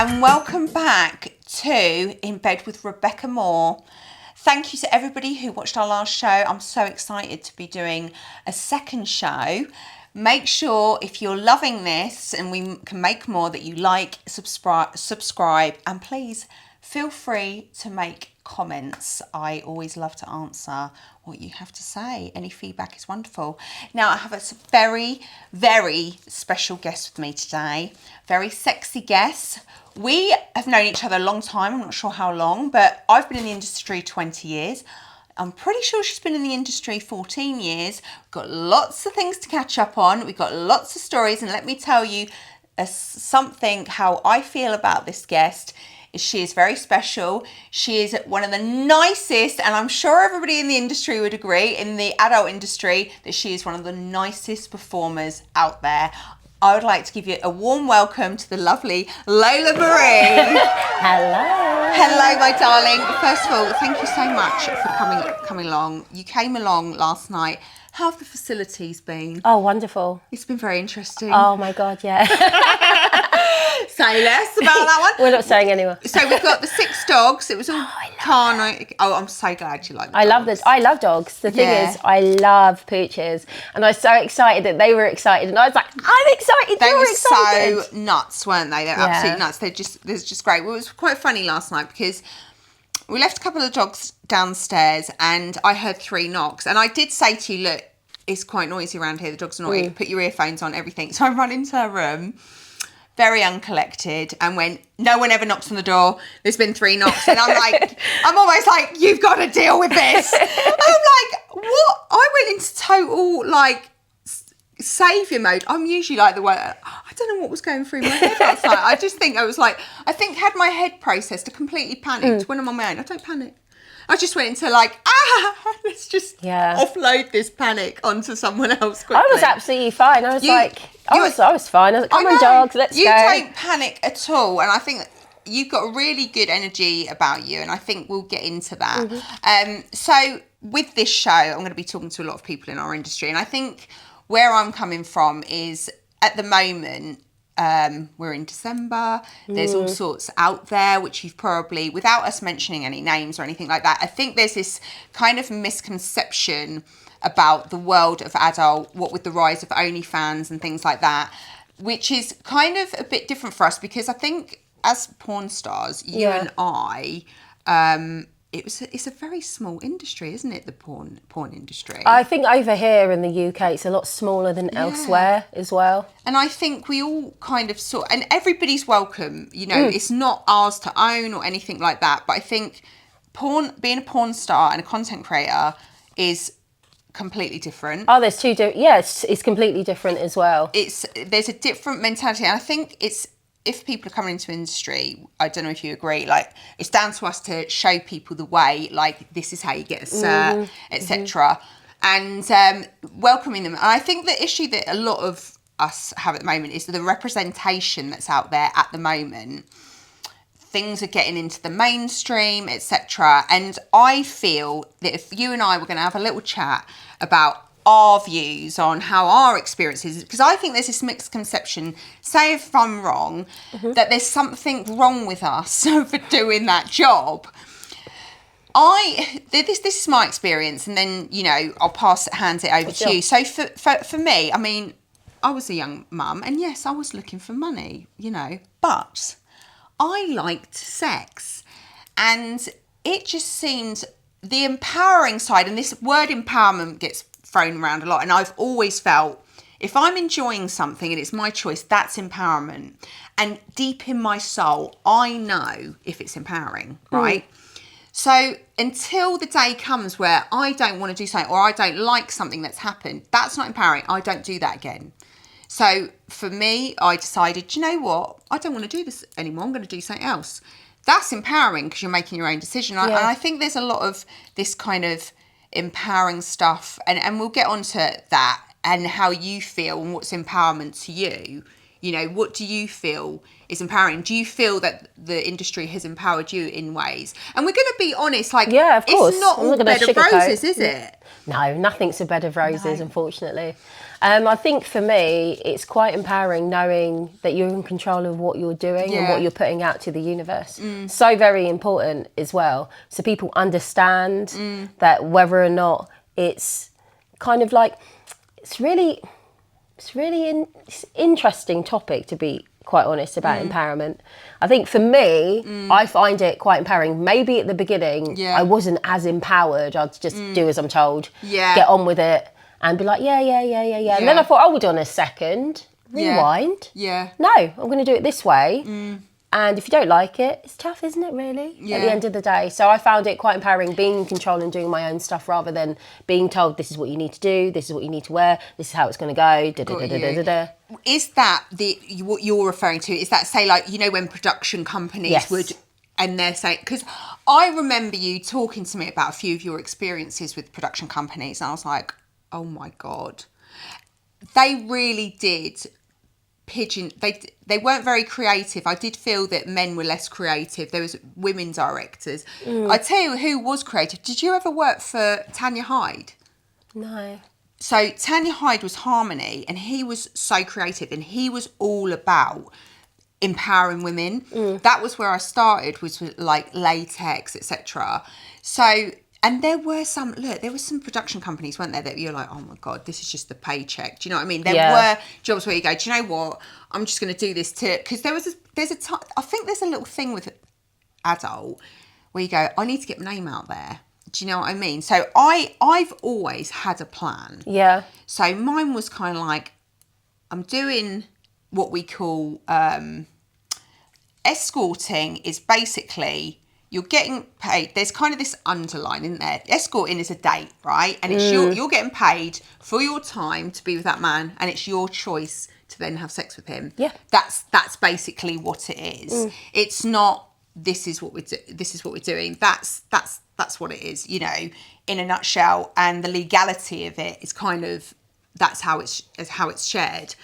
and welcome back to In Bed with Rebecca Moore. Thank you to everybody who watched our last show. I'm so excited to be doing a second show. Make sure if you're loving this and we can make more that you like, subscribe, and please feel free to make comments. I always love to answer what you have to say. Any feedback is wonderful. Now I have a very, very special guest with me today. Very sexy guest. We have known each other a long time. I'm not sure how long, but I've been in the industry 20 years. I'm pretty sure she's been in the industry 14 years. We've got lots of things to catch up on. We've got lots of stories. And let me tell you something, how I feel about this guest is she is very special. She is one of the nicest, and I'm sure everybody in the industry would agree, in the adult industry, that she is one of the nicest performers out there. I would like to give you a warm welcome to the lovely Lola-Marie. Hello. Hello, my darling. First of all, thank you so much for coming along. You came along last night. How have the facilities been? Oh, wonderful. It's been very interesting. Oh, my God, yeah. Say less about that one. We're not saying anymore. So we've got the 6 dogs. It was all carnage. Oh, I'm so glad you like the dogs. I love dogs. The thing is, I love pooches. And I was so excited that they were excited. And I was like, I'm excited. They were excited. so nuts, weren't they? They're absolutely nuts. They're just great. Well, it was quite funny last night because we left a couple of dogs downstairs and I heard 3 knocks. And I did say to you, look, it's quite noisy around here. The dogs are noisy. Put your earphones on, everything. So I run into her room, very uncollected, and went, no one ever knocks on the door. There's been 3 knocks. And I'm almost like, you've got to deal with this. I'm like, what? I went into total, saviour mode. I'm usually like the one, I don't know what was going through my head last night. I just think had my head processed, I completely panicked. When I'm on my own, I don't panic. I just went into let's just offload this panic onto someone else quickly. I was absolutely fine. I was I was fine. I was like, come on, dogs, let's go. You don't panic at all. And I think you've got really good energy about you. And I think we'll get into that. Mm-hmm. So with this show, I'm going to be talking to a lot of people in our industry. And I think where I'm coming from is at the moment, we're in December. There's all sorts out there, which you've probably, without us mentioning any names or anything like that, I think there's this kind of misconception about the world of adult, what with the rise of OnlyFans and things like that, which is kind of a bit different for us because I think as porn stars, you and I, it's a very small industry, isn't it? The porn industry. I think over here in the UK, it's a lot smaller than elsewhere as well. And I think we all kind of and everybody's welcome. You know, it's not ours to own or anything like that. But I think being a porn star and a content creator is completely different. Oh, there's 2 different. Yes, it's completely different as well. There's a different mentality, and I think if people are coming into industry, I don't know if you agree, it's down to us to show people the way, this is how you get a cert, etc. And welcoming them. And I think the issue that a lot of us have at the moment is the representation that's out there at the moment. Things are getting into the mainstream, etc. And I feel that if you and I were going to have a little chat about our views on how our experiences, because I think there's this misconception, say if I'm wrong, that there's something wrong with us for doing that job. This is my experience, and then I'll hand it over to you. So for me, I mean, I was a young mum, and yes, I was looking for money, but I liked sex, and it just seemed the empowering side, and this word empowerment gets thrown around a lot, and I've always felt if I'm enjoying something and it's my choice, that's empowerment. And deep in my soul, I know if it's empowering, right? So until the day comes where I don't want to do something or I don't like something that's happened, that's not empowering. I don't do that again. So for me, I decided, do you know what? I don't want to do this anymore. I'm going to do something else. That's empowering because you're making your own decision. And I think there's a lot of this kind of empowering stuff, and we'll get onto that and how you feel and what's empowerment to you You know, what do you feel is empowering? Do you feel that the industry has empowered you in ways? And we're going to be honest, like, Yeah, of course. It's not all bed of roses, is it? No, nothing's a bed of roses, unfortunately. I think for me, it's quite empowering knowing that you're in control of what you're doing and what you're putting out to the universe. So very important as well. So people understand that whether or not it's kind of like, it's interesting topic, to be quite honest, about empowerment. I think for me, I find it quite empowering. Maybe at the beginning, I wasn't as empowered. I'd just do as I'm told, get on with it, and be like, yeah. And then I thought, hold on a second, rewind. No, I'm going to do it this way. And if you don't like it, it's tough, isn't it, really? At the end of the day. So I found it quite empowering being in control and doing my own stuff rather than being told this is what you need to do, this is what you need to wear, this is how it's going to go. Is that what you're referring to? Is that, say, like, you know, when production companies would, and they're saying, because I remember you talking to me about a few of your experiences with production companies, and I was like, oh my God. They really did they weren't very creative. I did feel that men were less creative. There was women directors. I tell you who was creative. Did you ever work for Tanya Hyde? No. So Tanya Hyde was Harmony, and he was so creative, and he was all about empowering women. That was where I started, was with like latex, etc. So, and there were some production companies, weren't there, that you're like, oh my God, this is just the paycheck. Do you know what I mean? There were jobs where you go, do you know what? I'm just going to do this because I think there's a little thing with adult where you go, I need to get my name out there. Do you know what I mean? So I've always had a plan. Yeah. So mine was kind of like, I'm doing what we call escorting. Is basically, you're getting paid. There's kind of this underline, isn't there? Escorting is a date, right? And it's you're getting paid for your time to be with that man, and it's your choice to then have sex with him. Yeah. That's basically what it is. It's not, this is what we're doing. That's what it is, you know, in a nutshell. And the legality of it is kind of, that's how it's shared.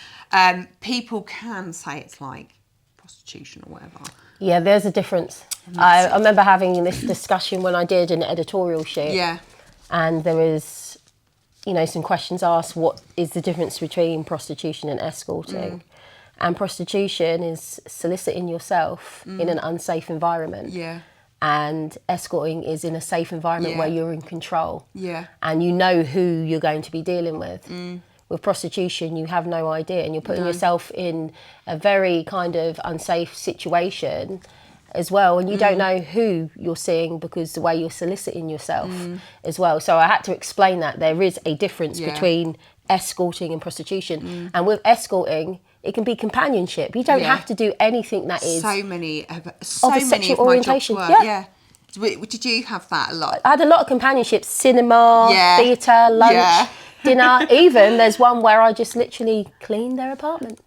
People can say it's like prostitution or whatever. Yeah, there's a difference. I remember having this discussion when I did an editorial shoot. Yeah. And there was, you know, some questions asked, what is the difference between prostitution and escorting? And prostitution is soliciting yourself in an unsafe environment. Yeah. And escorting is in a safe environment where you're in control. Yeah. And you know who you're going to be dealing with. With prostitution, you have no idea, and you're putting yourself in a very kind of unsafe situation as well, and you don't know who you're seeing because the way you're soliciting yourself as well. So I had to explain that there is a difference between escorting and prostitution. And with escorting, it can be companionship. You don't have to do anything that is so many of a sexual orientation. Did you have that a lot? I had a lot of companionship: cinema, theatre, lunch, dinner. Even there's one where I just literally cleaned their apartment.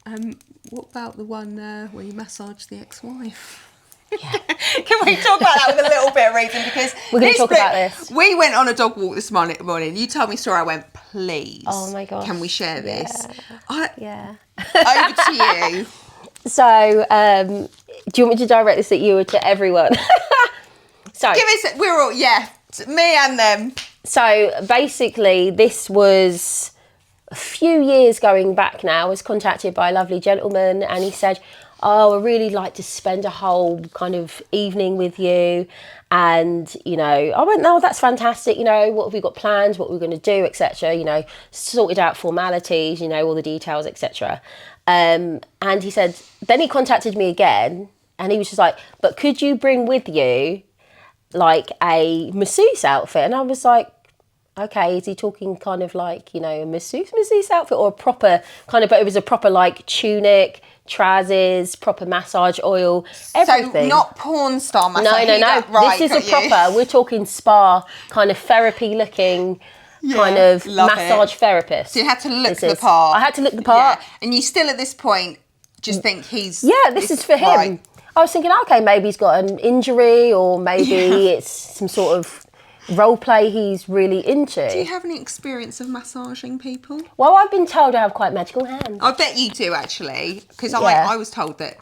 What about the one where you massage the ex-wife? Yeah. Can we talk about that with a little bit of reason? Because we're going to talk about this. We went on a dog walk this morning. You told me a story. I went, please. Oh my gosh. Can we share this? Yeah. Over to you. So, do you want me to direct this at you or to everyone? So we're all, me and them. So basically, this was a few years going back now. I was contacted by a lovely gentleman, and he said, oh, I'd really like to spend a whole kind of evening with you. And, you know, I went, no, that's fantastic. You know, what have we got planned? What we're going to do, etc. You know, sorted out formalities, you know, all the details, etc. And he said, then he contacted me again, and he was just like, but could you bring with you like a masseuse outfit? And I was like, okay, is he talking kind of like, you know, a masseuse outfit, or a proper kind of, but it was a proper like tunic, trousers, proper massage oil, everything. So not porn star massage. No. Right, this is a proper, we're talking spa kind of therapy looking kind of massage therapist. So you had to look the part. I had to look the part. Yeah. And you still at this point just think he's... Yeah, this is for him. Right. I was thinking, okay, maybe he's got an injury, or maybe it's some sort of, role play he's really into. Do you have any experience of massaging people? Well, I've been told I have quite magical hands. I bet you do, actually, because I was told that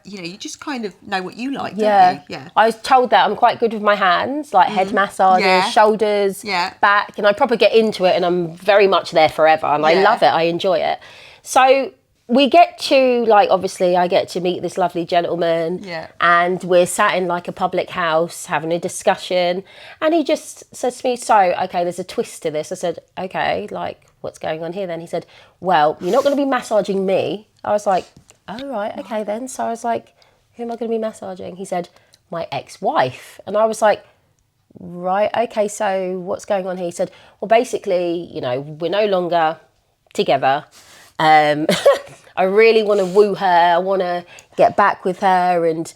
you just kind of know what you like, don't you? Yeah. I was told that I'm quite good with my hands, like head massages, shoulders, back, and I probably get into it, and I'm very much there forever, and I love it. I enjoy it. So we get to, like, obviously I get to meet this lovely gentleman, and we're sat in like a public house having a discussion, and he just says to me, so, okay, there's a twist to this. I said, okay, like, what's going on here then? He said, well, you're not going to be massaging me. I was like, oh, right, okay then. So I was like, who am I going to be massaging? He said, my ex-wife. And I was like, right, okay, so what's going on here? He said, well, basically, we're no longer together. I really want to woo her. I want to get back with her, and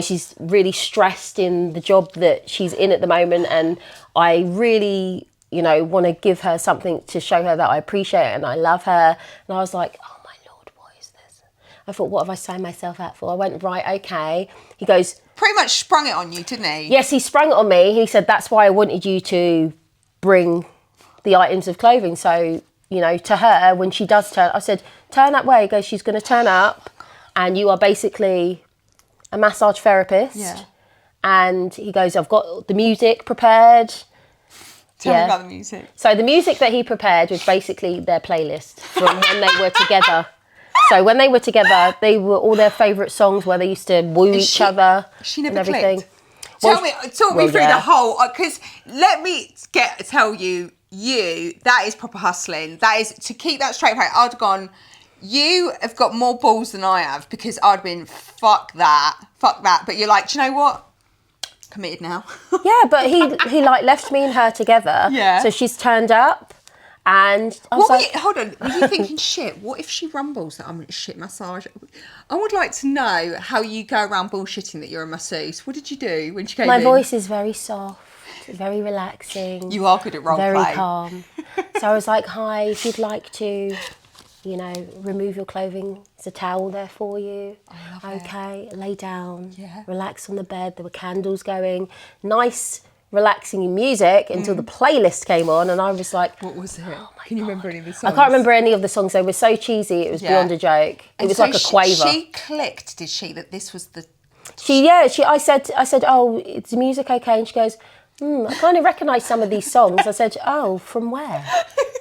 she's really stressed in the job that she's in at the moment, and I really want to give her something to show her that I appreciate her and I love her. And I was like, oh my Lord, what is this? I thought, what have I signed myself out for? I went, right, okay. He goes, pretty much sprung it on you, didn't he? Yes, he sprung it on me. He said, that's why I wanted you to bring the items of clothing. So to her, when she does turn, I said, turn that way. He goes, she's going to turn up, and you are basically a massage therapist. Yeah. And he goes, I've got the music prepared. Tell me about the music. So the music that he prepared was basically their playlist from when they were together. So when they were together, they were all their favourite songs where they used to woo each other. She never and everything. Clicked. Talk me through the whole, because let me tell you, that is proper hustling. That is, to keep that straight, I'd have gone, you have got more balls than I have, because I'd been, fuck that. But you're like, do you know what? Committed now. Yeah, but he like left me and her together. Yeah. So she's turned up, and I was hold on. Were you thinking, shit, what if she rumbles that I'm a shit massage? I would like to know how you go around bullshitting that you're a masseuse. What did you do when she came in? My voice is very soft, very relaxing. You are good at role play. Very calm. So I was like, hi, if you'd like to, remove your clothing, there's a towel there for you. I love it. Lay down, relax on the bed. There were candles going, nice, relaxing music until the playlist came on, and I was like, what was it? Oh my Can you God. remember any of the songs? I can't remember any of the songs. They were so cheesy, it was beyond a joke. It was like a quaver. She clicked, did she, that this was the... I said, oh, is the music okay? And she goes, I kind of recognise some of these songs. I said, oh, from where?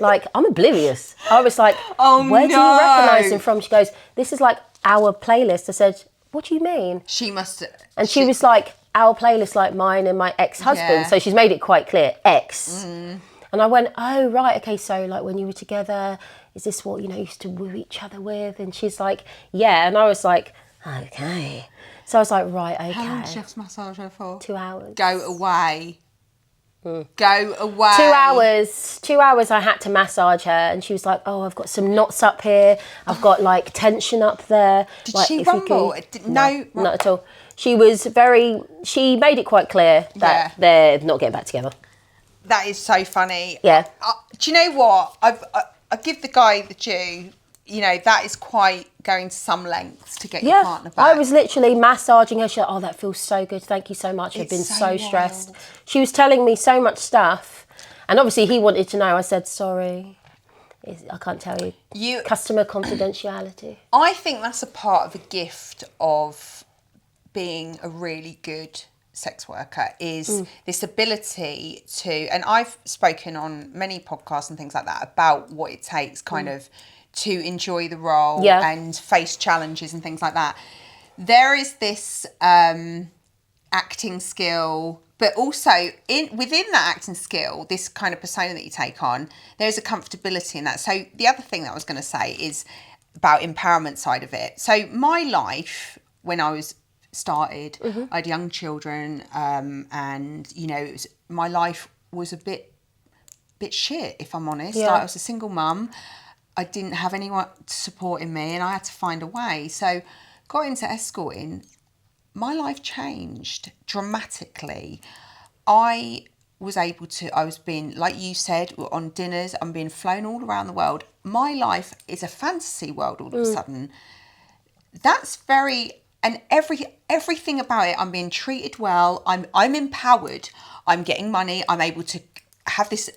Like, I'm oblivious. I was like, where do you recognise them from? She goes, this is like our playlist. I said, what do you mean? She must... And she was like, our playlist, like mine and my ex-husband. Yeah. So she's made it quite clear, ex. And I went, oh, right, okay, so like when you were together, is this what, you used to woo each other with? And she's like, yeah. And I was like, okay. So I was like, right, okay. How long did you have to massage her for? 2 hours. Go away. Go away. 2 hours. 2 hours I had to massage her, and she was like, oh, I've got some knots up here. I've got like tension up there. Did like, she rumble? No, not at all. She made it quite clear that they're not getting back together. That is so funny. Yeah. Do you know what? I give the guy the due. That is quite going to some lengths to get your partner back. I was literally massaging her. She's like, oh, that feels so good. Thank you so much. I've been so stressed. She was telling me so much stuff. And obviously he wanted to know. I said, sorry, I can't tell you. Customer confidentiality. I think that's a part of a gift of being a really good sex worker is this ability to, and I've spoken on many podcasts and things like that about what it takes kind of to enjoy the role and face challenges and things like that. There is this acting skill, but also within that acting skill, this kind of persona that you take on, there's a comfortability in that. So the other thing that I was going to say is about empowerment side of it. So my life, when I was started, I had young children, and my life was a bit shit, if I'm honest. Like, I was a single mum. I didn't have anyone supporting me, and I had to find a way. So got into escorting. My life changed dramatically. I was being, like you said, on dinners, I'm being flown all around the world. My life is a fantasy world all of a sudden. That's very and everything about it, I'm being treated well. I'm empowered. I'm getting money. I'm able to have this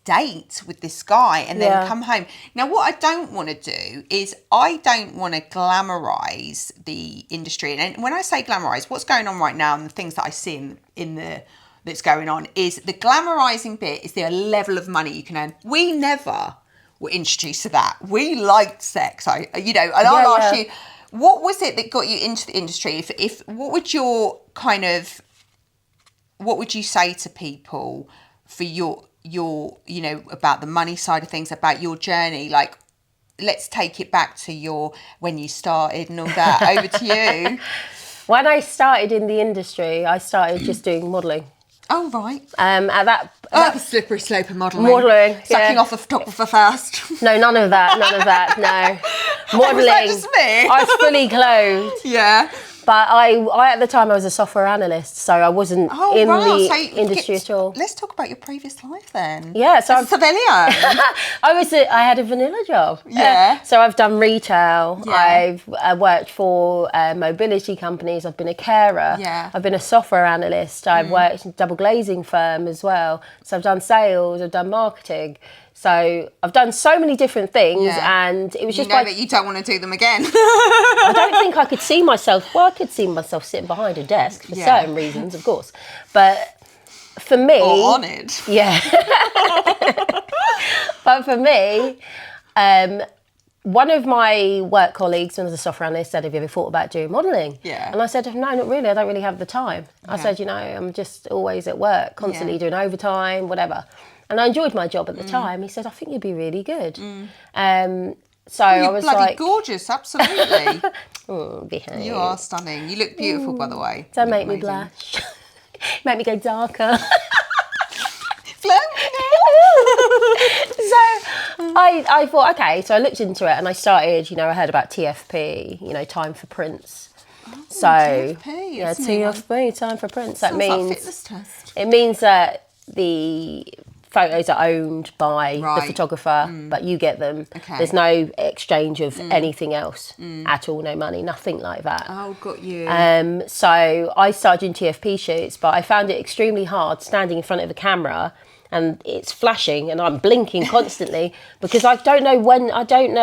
date with this guy and then come home. Now, what I don't want to do is I don't want to glamorize the industry. And when I say glamorize, what's going on right now and the things that I see in the that's going on is the glamorizing bit is the level of money you can earn. We never were introduced to that. We liked sex. I'll ask you, what was it that got you into the industry? If what would you say to people for your about the money side of things, about your journey? Like, let's take it back to when you started and all that. Over to you. When I started in the industry, I started just doing modelling. Oh, right. At that the slippery slope of modelling. Sucking off the top of the first. No, none of that, no. Modelling. Was that just me? I was fully clothed. Yeah. But I at the time I was a software analyst, so I wasn't in the industry at all. Let's talk about your previous life then. Yeah, so I'm civilian. I had a vanilla job. Yeah. So I've done retail. Yeah. I've worked for mobility companies. I've been a carer. Yeah. I've been a software analyst. I've worked in a double glazing firm as well. So I've done sales. I've done marketing. So I've done so many different things, and it was just that you don't want to do them again. I don't think I could see myself. Well, I could see myself sitting behind a desk for certain reasons, of course. But for me, or on it. Yeah. But for me, one of my work colleagues, when I was a software analyst, said, "Have you ever thought about doing modelling?" Yeah. And I said, "No, not really. I don't really have the time." I said, I'm just always at work, constantly doing overtime, whatever. And I enjoyed my job at the time. He said, "I think you'd be really good." So I was bloody like, gorgeous, absolutely. Behave. You are stunning. You look beautiful, by the way. Don't make me blush. Make me go darker. Flirt me So I thought, okay, so I looked into it and I started, I heard about TFP, time for prints. So TFP, yeah, TFP, time for prints. That means like fitness test. It means that the photos are owned by the photographer, but you get them. Okay. There's no exchange of anything else at all, no money, nothing like that. Oh, got you. So I started doing TFP shoots, but I found it extremely hard standing in front of the camera and it's flashing and I'm blinking constantly because I don't know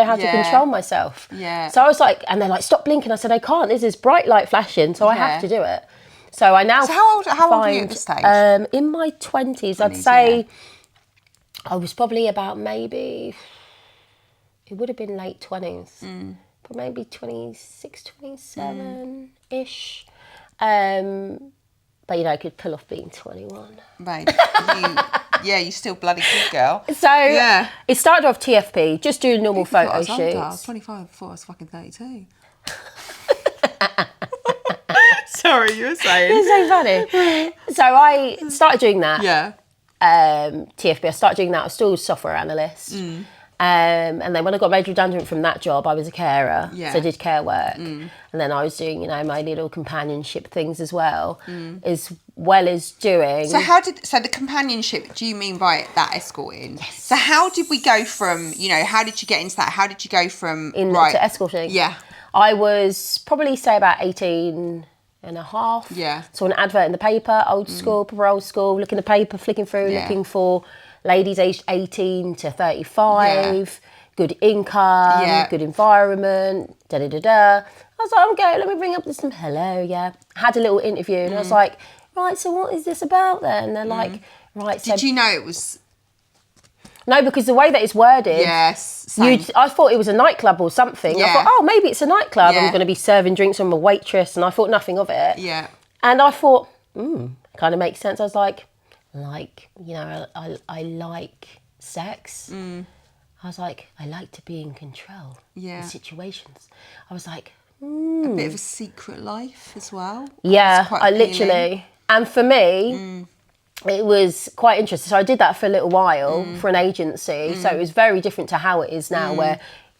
how to control myself. Yeah. So I was like, and they're like, "Stop blinking." I said, "I can't, there's this bright light flashing, so I have to do it." So I now. So how old were you at this stage? In my 20s, I'd say I was probably about maybe, it would have been late 20s, but maybe 26, 27-ish. But I could pull off being 21. Right. You're still bloody good, girl. So it started off TFP, just doing normal photo shoots. I was 25 before I was fucking 32. Sorry, you were saying. It's so funny. So I started doing that. Yeah. TFP, I started doing that. I was still a software analyst. And then when I got made redundant from that job, I was a carer. Yeah. So I did care work. And then I was doing, my little companionship things as well, as well as doing... So the companionship, do you mean by that escorting? Yes. So how did we go from, how did you get into that? How did you go from... to escorting? Yeah. I was probably, say, about 18 and a half. Yeah. Saw an advert in the paper, old school, proper old school, looking at the paper, flicking through, looking for ladies aged 18 to 35, good income, good environment, da-da-da-da. I was like, okay, let me bring up this. Hello, had a little interview and I was like, right, so what is this about then? And they're like, right, so... Did you know it was... No, because the way that it's worded, yes, I thought it was a nightclub or something. Yeah. I thought, oh, maybe it's a nightclub. I'm going to be serving drinks. I'm a waitress, and I thought nothing of it. Yeah. And I thought, kind of makes sense. I was like, I like sex. I was like, I like to be in control in situations. I was like, a bit of a secret life as well. Yeah, I literally. And for me. It was quite interesting. So I did that for a little while for an agency. So it was very different to how it is now where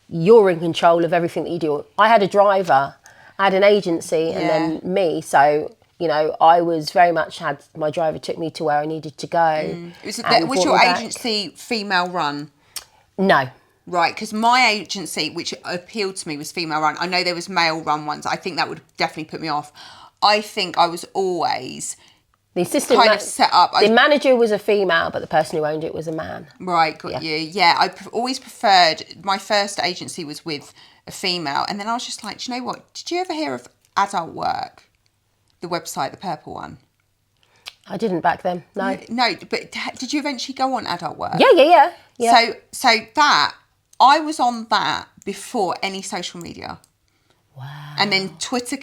you're in control of everything that you do. I had a driver, I had an agency and then me. So, I was very much my driver took me to where I needed to go. Was your agency female run? No. Right, because my agency, which appealed to me, was female run. I know there was male run ones. I think that would definitely put me off. I think I was always the assistant kind of set up. The manager was a female, but the person who owned it was a man. Right, got you. Yeah, I always preferred, my first agency was with a female, and then I was just like, do you know what? Did you ever hear of Adult Work? The website, the purple one? I didn't back then, no. No, but did you eventually go on Adult Work? Yeah. So that, I was on that before any social media. Wow. And then Twitter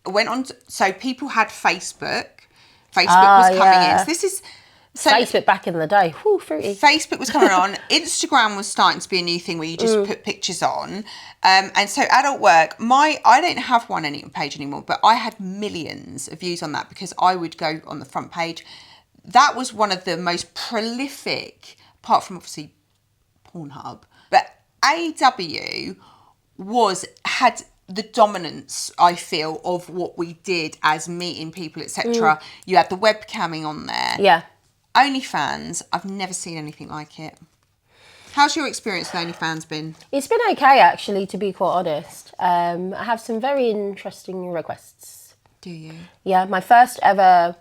went on, so people had Facebook. Facebook was coming in. So this is... Facebook back in the day. Whew, fruity. Facebook was coming on. Instagram was starting to be a new thing where you just put pictures on. And so Adult Work, I don't have one page anymore, but I had millions of views on that because I would go on the front page. That was one of the most prolific, apart from obviously Pornhub, but AW had the dominance, I feel, of what we did as meeting people, etc. You had the webcamming on there. Yeah. OnlyFans, I've never seen anything like it. How's your experience with OnlyFans been? It's been okay, actually, to be quite honest. I have some very interesting requests. Do you? Yeah, my first ever...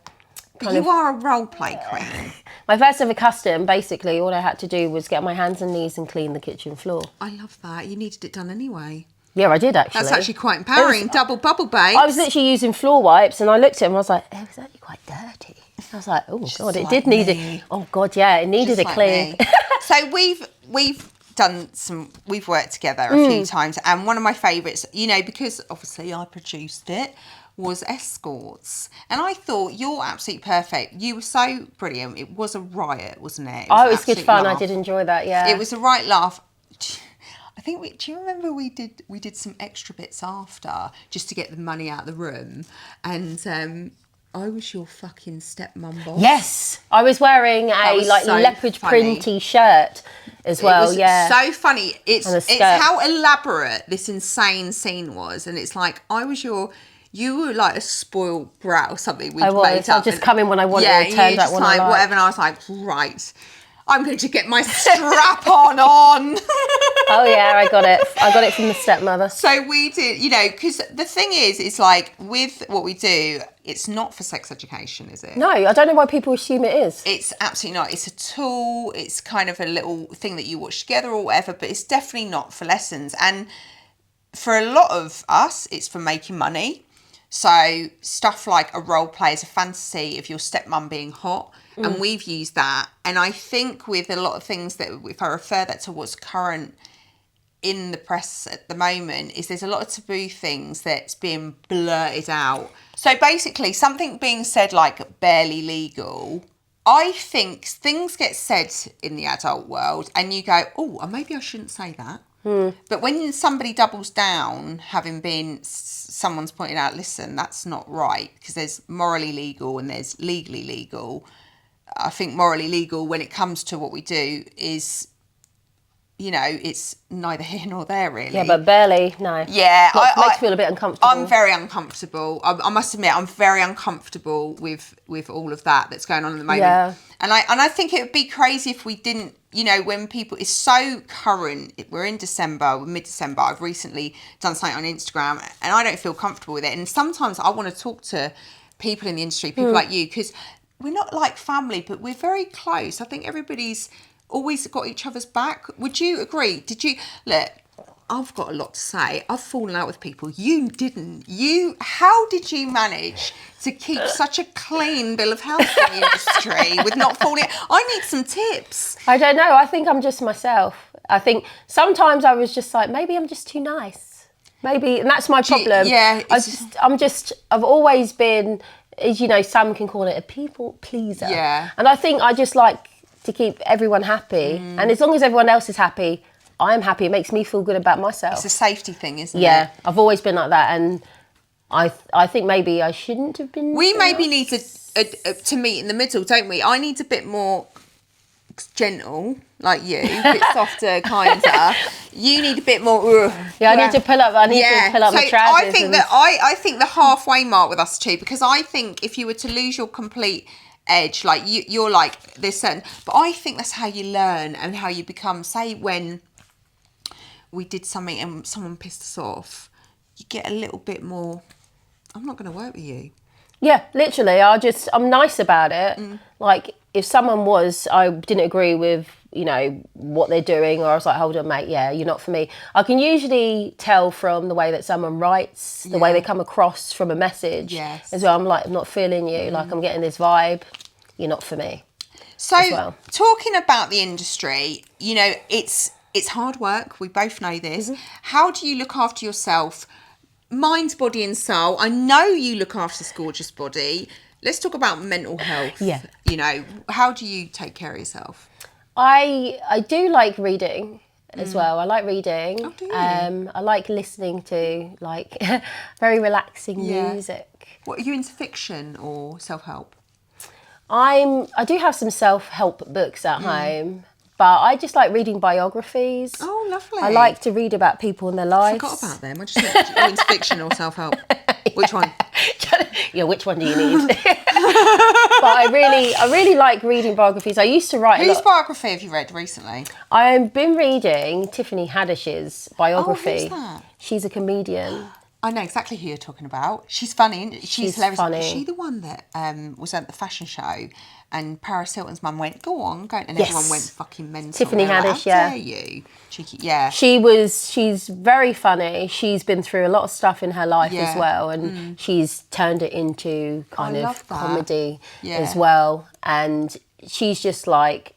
But you are a role play queen. My first ever custom, basically, all I had to do was get on my hands and knees and clean the kitchen floor. I love that. You needed it done anyway. Yeah, I did, actually. That's actually quite empowering. Double bubble, babe. I was literally using floor wipes, and I looked at it and I was like, it was actually quite dirty. I was like, oh, God, it did need it. Oh, God, yeah, it needed a clean. So we've worked together a few times, and one of my favourites, because obviously I produced it, was escorts. And I thought, you're absolutely perfect. You were so brilliant. It was a riot, wasn't it? It was good fun. Laugh. I did enjoy that, yeah. It was a right laugh. I think do you remember we did some extra bits after just to get the money out of the room, and I was your fucking stepmum boss. Yes, I was wearing a leopard printy shirt as well. It was so funny. It's how elaborate this insane scene was, and it's like you were like a spoiled brat or something. I was. I'd just come in when I wanted and turned out when I liked. Whatever, and I was like, right, I'm going to get my strap on. Oh yeah, I got it from the stepmother. So we did, because the thing is, it's like with what we do, it's not for sex education, is it? No, I don't know why people assume it is. It's absolutely not. It's a tool. It's kind of a little thing that you watch together or whatever, but it's definitely not for lessons. And for a lot of us, it's for making money. So stuff like a role play is a fantasy of your stepmum being hot. And we've used that. And I think with a lot of things that, if I refer that to what's current in the press at the moment, is there's a lot of taboo things that's being blurted out. So basically, something being said like barely legal, I think things get said in the adult world and you go, oh, maybe I shouldn't say that. But when somebody doubles down, having been, someone's pointed out, listen, that's not right, because there's morally legal and there's legally legal. I think morally legal, when it comes to what we do, is, it's neither here nor there, really. Yeah, but barely, no. Yeah. It makes me feel a bit uncomfortable. I'm very uncomfortable. I must admit, I'm very uncomfortable with all of that's going on at the moment. Yeah. And I think it would be crazy if we didn't, when people, it's so current. We're in December, we're mid-December. I've recently done something on Instagram and I don't feel comfortable with it. And sometimes I want to talk to people in the industry, people like you, because we're not like family, but we're very close. I think everybody's always got each other's back. Would you agree? Look, I've got a lot to say. I've fallen out with people. You didn't. How did you manage to keep such a clean bill of health in the industry with not falling out? I need some tips. I don't know. I think I'm just myself. I think sometimes I was just like, maybe I'm just too nice. Maybe, and that's my problem. I've always been, as some can call it, a people pleaser. Yeah. And I think I just like to keep everyone happy. And as long as everyone else is happy, I'm happy. It makes me feel good about myself. It's a safety thing, isn't it? Yeah, I've always been like that. And I think maybe I shouldn't have been. We maybe need to meet in the middle, don't we? I need a bit more gentle, like you, a bit softer, kinder. You need a bit more. I need to pull up. I need to pull up my trousers. I think the halfway mark with us too, because I think if you were to lose your complete edge, like you're like this certain, but I think that's how you learn and how you become. Say when we did something and someone pissed us off, you get a little bit more, I'm not going to work with you. Yeah, literally. I'm nice about it. Like, if someone I didn't agree with, you know, what they're doing, or I was like, hold on, mate, yeah, you're not for me. I can usually tell from the way that someone writes, the way they come across from a message. Yes. As well, I'm like, I'm not feeling you. Like, I'm getting this vibe. You're not for me. So, talking about the industry, you know, it's hard work. We both know this. How do you look after yourself? Mind, body and soul. I know you look after this gorgeous body. Let's talk about mental health. Yeah. You know, how do you take care of yourself? I do like reading as well. I like reading. Oh, do you? I like listening to like very relaxing music. What, are you into fiction or self-help? I do have some self-help books at home, but I just like reading biographies. Oh, lovely. I like to read about people and their lives. I forgot about them. I just thought, are you into fiction or self-help? Which one? Yeah, which one do you need? But I really like reading biographies. I used to write Whose biography have you read recently? I've been reading Tiffany Haddish's biography. Oh, who's that? She's a comedian. I know exactly who you're talking about. She's funny. She's hilarious. funny. Is she the one that was at the fashion show and Paris Hilton's mum went, go on, go on, and everyone went fucking mental. Tiffany Haddish, How dare you? Cheeky, yeah. She's very funny. She's been through a lot of stuff in her life as well, and she's turned it into kind of comedy as well. And she's just like,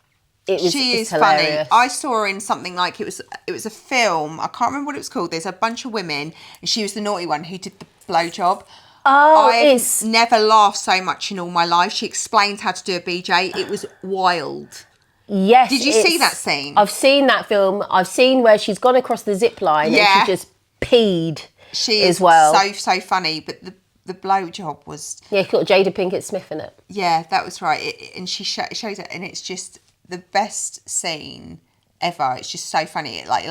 she is hilarious. funny. I saw her in something like it was a film. I can't remember what it was called. There's a bunch of women, and she was the naughty one who did the blowjob. Oh, I've never laughed so much in all my life. She explained how to do a BJ. It was wild. Yes. Did you see that scene? I've seen that film. I've seen where she's gone across the zip line and she just peed. She is as well. so funny. But the blowjob was... Yeah, she got Jada Pinkett Smith in it. Yeah, that was right. And she shows it, and it's just the best scene ever. It's just so funny. Like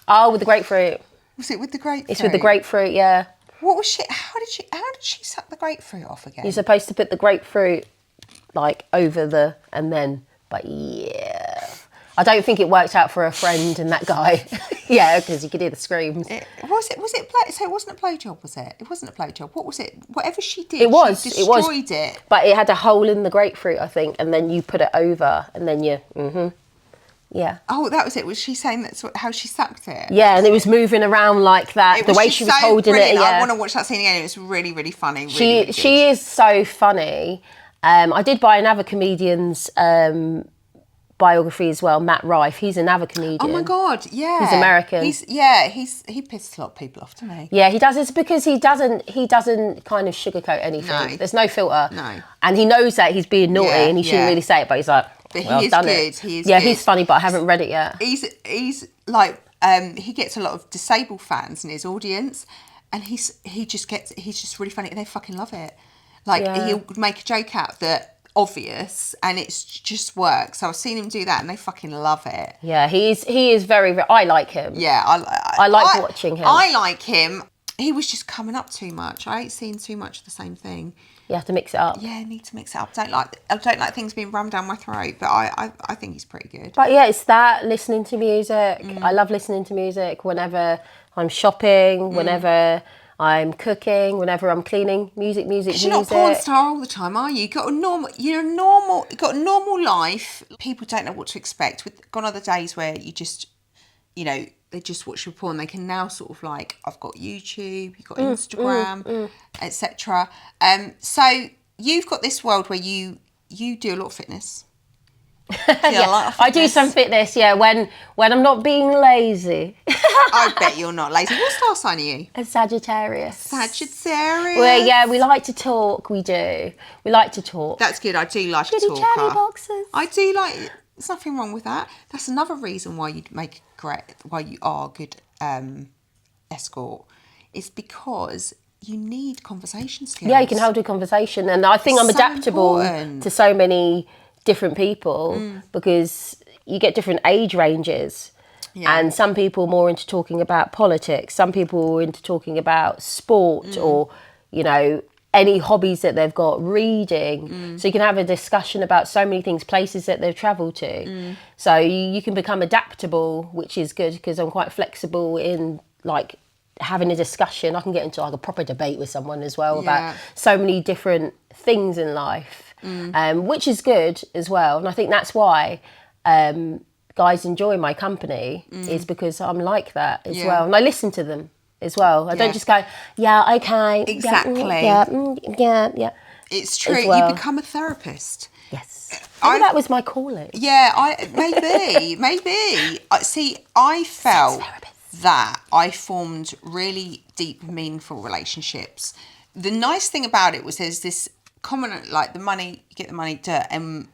oh, with the grapefruit. Was it with the grapefruit? It's with the grapefruit, yeah. What was she? How did she suck the grapefruit off again? You're supposed to put the grapefruit like over but yeah. I don't think it worked out for her friend and that guy. Yeah, because you could hear the screams. So it wasn't a blowjob, was it? It wasn't a blowjob. What was it? Whatever she did, she destroyed it. But it had a hole in the grapefruit, I think, and then you put it over, and then yeah. Oh, that was it. Was she saying that's how she sucked it? Yeah, and it was moving around like that. The way she was holding it. Yeah. I want to watch that scene again. It was really, really funny. Really, she is so funny. I did buy another comedian's biography as well, Matt Rife. He's another comedian. Oh my God, yeah. He's American. He pisses a lot of people off, doesn't he? Yeah, he does. It's because he doesn't kind of sugarcoat anything. No. There's no filter. No. And he knows that he's being naughty and he shouldn't really say it, but he's like, but well, I've done it. He is good. He's funny, but I haven't read it yet. He's like, he gets a lot of disabled fans in his audience, and he's just really funny, and they fucking love it. Like, he'll make a joke out that obvious, and it's just works. So I've seen him do that, and they fucking love it. Yeah, he is very. I like him. Yeah, I like watching him. I like him. He was just coming up too much. I ain't seen too much of the same thing. You have to mix it up. Yeah, I need to mix it up. I don't like things being rammed down my throat, but I think he's pretty good. But yeah, it's that, listening to music. I love listening to music whenever I'm shopping, whenever I'm cooking, whenever I'm cleaning. Music. You're not a porn star all the time, are you? You've got a normal life. People don't know what to expect. Gone are the days where you just, they just watch your porn. They can now sort of like, I've got YouTube, you've got Instagram, etc. So you've got this world where you do a lot of fitness. I do some fitness, when I'm not being lazy. I bet you're not lazy. What star sign are you? A Sagittarius. Sagittarius. Well, we like to talk. We do. We like to talk. That's good. I do like to talk. Chatty boxes. I do like. There's nothing wrong with that. That's another reason why why you are a good escort. It's because you need conversation skills. Yeah, you can hold a conversation, and I think I'm adaptable to so many different people because you get different age ranges. Yeah. And some people are more into talking about politics. Some people are into talking about sport or, any hobbies that they've got, reading. So you can have a discussion about so many things, places that they've travelled to. So you can become adaptable, which is good because I'm quite flexible in like having a discussion. I can get into like a proper debate with someone as well about so many different things in life, which is good as well. And I think that's why guys enjoy my company is because I'm like that as well. And I listen to them as well. I don't just go, yeah, okay. Exactly. Yeah. It's true. Well. You become a therapist. Yes. Maybe that was my calling. Yeah, maybe. See, I felt that I formed really deep, meaningful relationships. The nice thing about it was there's this common, like the money, you get the money to,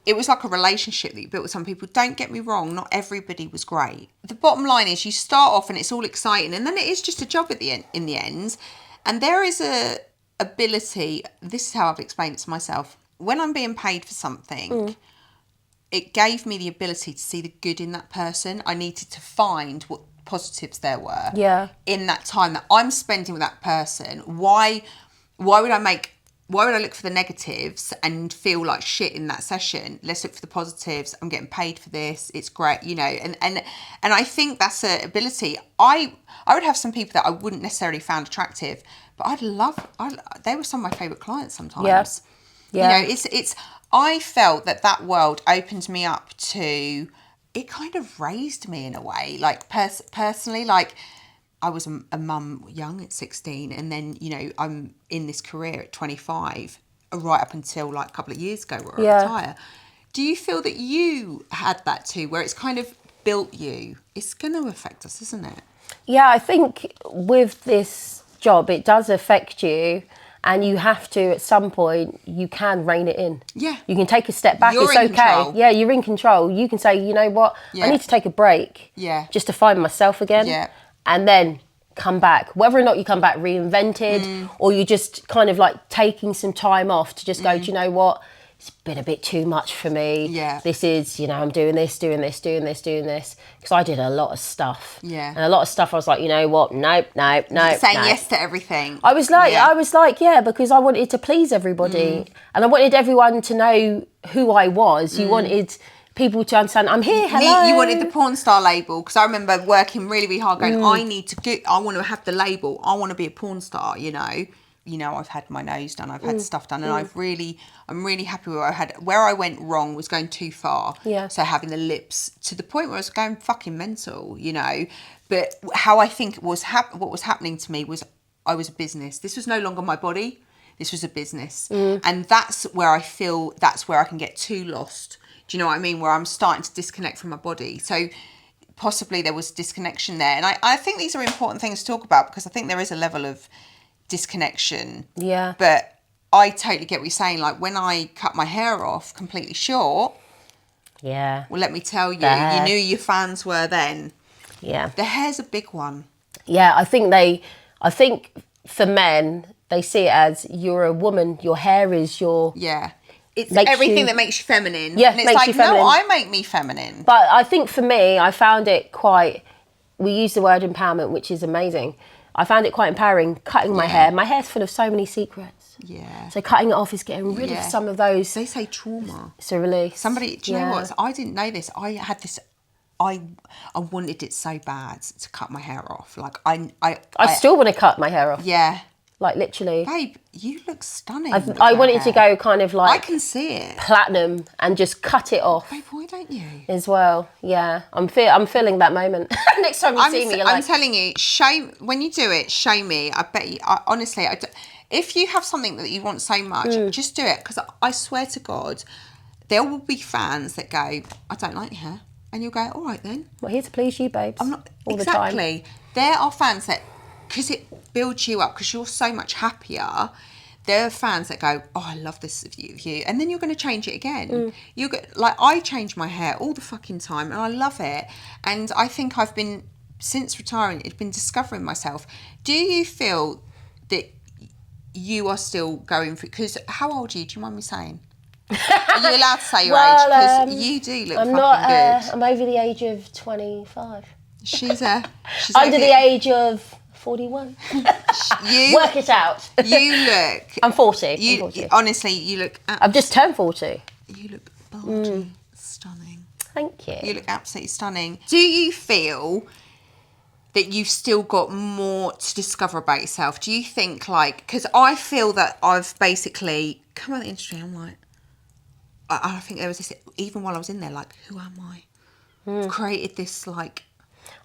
it was like a relationship that you built with some people. Don't get me wrong, not everybody was great. The bottom line is you start off and it's all exciting and then it is just a job at the end, in the end. And there is a ability, this is how I've explained it to myself. When I'm being paid for something, it gave me the ability to see the good in that person. I needed to find what positives there were in that time that I'm spending with that person. Why would I look for the negatives and feel like shit in that session? Let's look for the positives. I'm getting paid for this. It's great, you know. And I think that's an ability. I would have some people that I wouldn't necessarily found attractive, but they were some of my favourite clients sometimes. Yeah. You know, it's. I felt that world opened me up to. It kind of raised me in a way, like personally, like. I was a mum young at 16 and then, you know, I'm in this career at 25 right up until like a couple of years ago where I retire. Do you feel that you had that too, where it's kind of built you? It's going to affect us, isn't it? Yeah, I think with this job, it does affect you and you have to, at some point, you can rein it in. Yeah. You can take a step back. It's okay. Control. Yeah, you're in control. You can say, you know what, I need to take a break just to find myself again. Yeah. And then come back, whether or not you come back reinvented or you just kind of like taking some time off to just go, do you know what? It's been a bit too much for me. Yeah. This is, you know, I'm doing this. Because I did a lot of stuff. Yeah. And a lot of stuff I was like, you know what? Nope. Saying yes to everything. I was like, because I wanted to please everybody. And I wanted everyone to know who I was. You wanted people to understand I'm here. Hello. You wanted the porn star label because I remember working really, really hard, going, I want to have the label. I want to be a porn star. You know, I've had my nose done. I've had stuff done, and I'm really happy with what I had. Where I went wrong was going too far. Yeah. So having the lips to the point where I was going fucking mental. You know, but how I think what was happening to me was I was a business. This was no longer my body. This was a business, and that's where I feel I can get too lost. Do you know what I mean? Where I'm starting to disconnect from my body. So possibly there was disconnection there. And I think these are important things to talk about because I think there is a level of disconnection. Yeah. But I totally get what you're saying. Like when I cut my hair off completely short. Yeah. Well, let me tell you, you knew your fans were then. Yeah. The hair's a big one. Yeah, I think for men, they see it as you're a woman, your hair is your... Yeah. It's everything that makes you feminine. Yeah, and it's like, no, I make me feminine. But I think for me, I found it quite... We use the word empowerment, which is amazing. I found it quite empowering, cutting my hair. My hair's full of so many secrets. Yeah. So cutting it off is getting rid of some of those. They say trauma. It's a release. Do you know what? I didn't know this. I had this... I wanted it so bad to cut my hair off. Like, I still want to cut my hair off. Yeah. Like literally. Babe, you look stunning. I wanted to go kind of like... I can see it. Platinum and just cut it off. Babe, why don't you? As well, yeah. I'm feeling that moment. Next time you see me, you're like... I'm telling you, when you do it, show me. I bet you, honestly, if you have something that you want so much, just do it. Because I swear to God, there will be fans that go, I don't like your hair. And you'll go, all right then. We're here to please you, babes. I'm not... All exactly. The time. There are fans that... Because it builds you up, because you're so much happier. There are fans that go, oh, I love this of you, and then you're going to change it again. You get like I change my hair all the fucking time, and I love it. And I think I've been since retiring, it's been discovering myself. Do you feel that you are still going through? Because how old are you? Do you mind me saying? Are you allowed to say your age? Because you do look fucking good. I'm over the age of 25. She's under the age of 41. You Work it out. You look. I'm 40. You, I'm 40. honestly, you look. I've just turned 40. You look bulgy, stunning. Thank you. You look absolutely stunning. Do you feel that you've still got more to discover about yourself? Do you think, like, because I feel that I've basically come out of the industry, I'm like, I think there was this, even while I was in there, like, who am I? I've created this, like...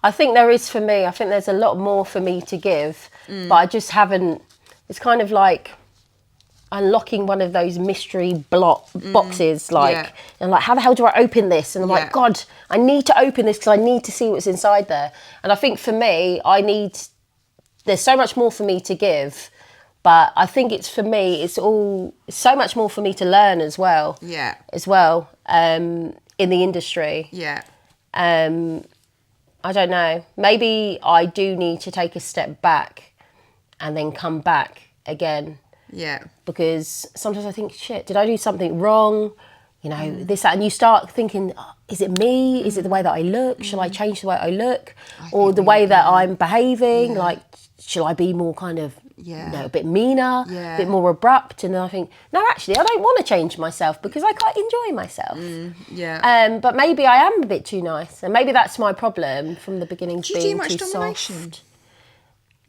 I think there is for me. I think there's a lot more for me to give, but I just haven't... It's kind of like unlocking one of those mystery boxes, like, and like, how the hell do I open this? And I'm like, God, I need to open this because I need to see what's inside there. And I think for me, there's so much more for me to give, but I think it's for me, it's so much more for me to learn as well. Yeah. As well, in the industry. Yeah. I don't know. Maybe I do need to take a step back and then come back again. Yeah. Because sometimes I think, shit, did I do something wrong? You know, this, that. And you start thinking, oh, is it me? Is it the way that I look? Shall I change the way I look? Or the way that I'm behaving? Yeah. Like, shall I be more kind of, you know, a bit meaner, a bit more abrupt? And then I think, no, actually, I don't want to change myself because I quite enjoy myself. But maybe I am a bit too nice. And maybe that's my problem from the beginning, do you being do much too domination? soft.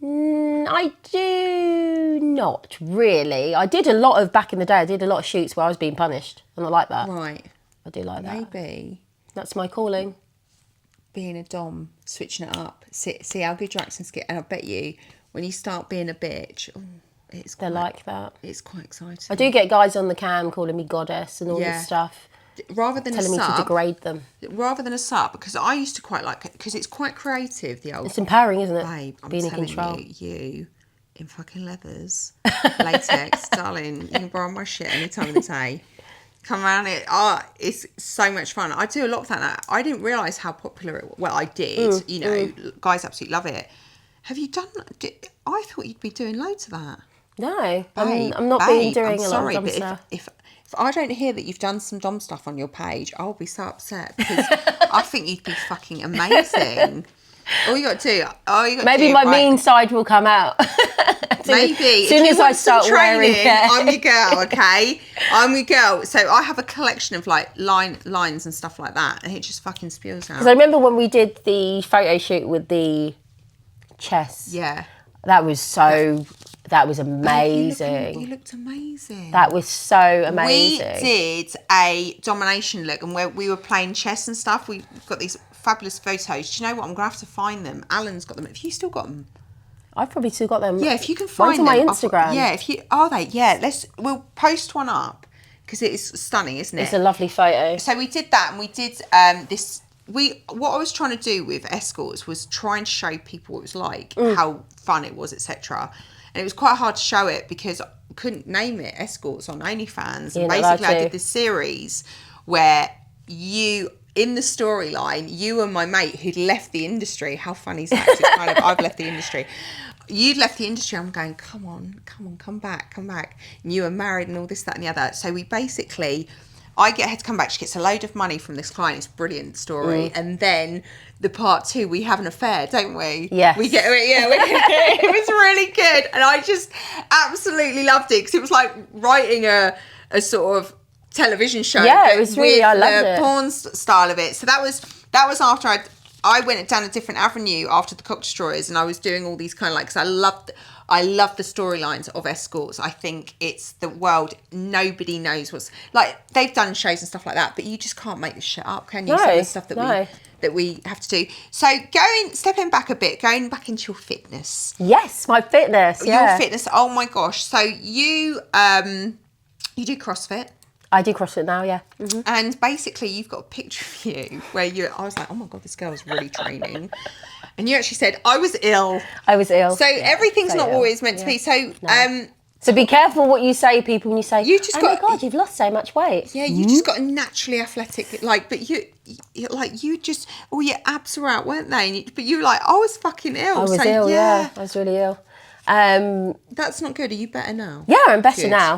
I do not really. I did a lot of, back in the day, I did a lot of shoots where I was being punished. And I like that. Right. I do like that. Maybe. That's my calling. Being a dom, switching it up. See how good your accents get. And I bet you, when you start being a bitch, they're like that. It's quite exciting. I do get guys on the cam calling me goddess and all this stuff. Rather than telling me to degrade them. Rather than a sub, because I used to quite like it, because it's quite creative, the old... It's empowering, isn't it? Babe, I'm being in telling control. you in fucking leathers, latex, darling, you can borrow my shit any time of the day. Come around it. It's so much fun. I do a lot of that. I didn't realise how popular it was. Well, I did. You know, guys absolutely love it. Have you done... I thought you'd be doing loads of that. No, I'm not doing a lot of dom stuff. If I don't hear that you've done some dom stuff on your page, I'll be so upset because I think you'd be fucking amazing. All you got to do, maybe my mean side will come out. Maybe. As soon as I start wearing, I'm your girl, okay? I'm your girl. So I have a collection of like lines and stuff like that, and it just fucking spills out. Because I remember when we did the photo shoot with the chest. Yeah. That was so. That was amazing. You looked amazing. That was so amazing. We did a domination look, and where we were playing chess and stuff. We've got these fabulous photos. Do you know what? I'm gonna have to find them. Alan's got them. Have you still got them? I've probably still got them. Yeah, if you can find them. One's on my Instagram. Yeah, if you are they? Yeah, we'll post one up because it is stunning, isn't it? It's a lovely photo. So we did that, and we did this. What I was trying to do with escorts was try and show people what it was like, how fun it was, etc. And it was quite hard to show it because I couldn't name it escorts on OnlyFans. And basically I did this series where in the storyline, you and my mate who'd left the industry, how funny is that? It's kind of, I've left the industry. You'd left the industry, I'm going, come on, come back. And you were married and all this, that and the other. So we basically... I get her to come back. She gets a load of money from this client. It's a brilliant story. And then the part 2, we have an affair, don't we? Yes. We get, it was really good. And I just absolutely loved it because it was like writing a sort of television show. Yeah, it was really, I loved it. Porn style of it. So that was after I went down a different avenue after the Cock Destroyers, and I was doing all these kind of like, because I love the storylines of escorts. I think it's the world. Nobody knows what's like. They've done shows and stuff like that, but you just can't make this shit up, can you? No, some of the stuff that we have to do. So stepping back a bit, going back into your fitness. Yes, my fitness. Yeah. Your fitness. Oh my gosh. So you do CrossFit. I do CrossFit now, yeah. Mm-hmm. And basically, you've got a picture of you where I was like, oh my God, this girl is really training. And you actually said, I was ill. So everything's not always meant to be. So, so be careful what you say, people, when you say, my God, you've lost so much weight. Yeah, you just got a naturally athletic, like, but you just, all your abs were out, weren't they? But you were like, I was fucking ill. I was ill, yeah. I was really ill. That's not good. Are you better now? Yeah, I'm better now.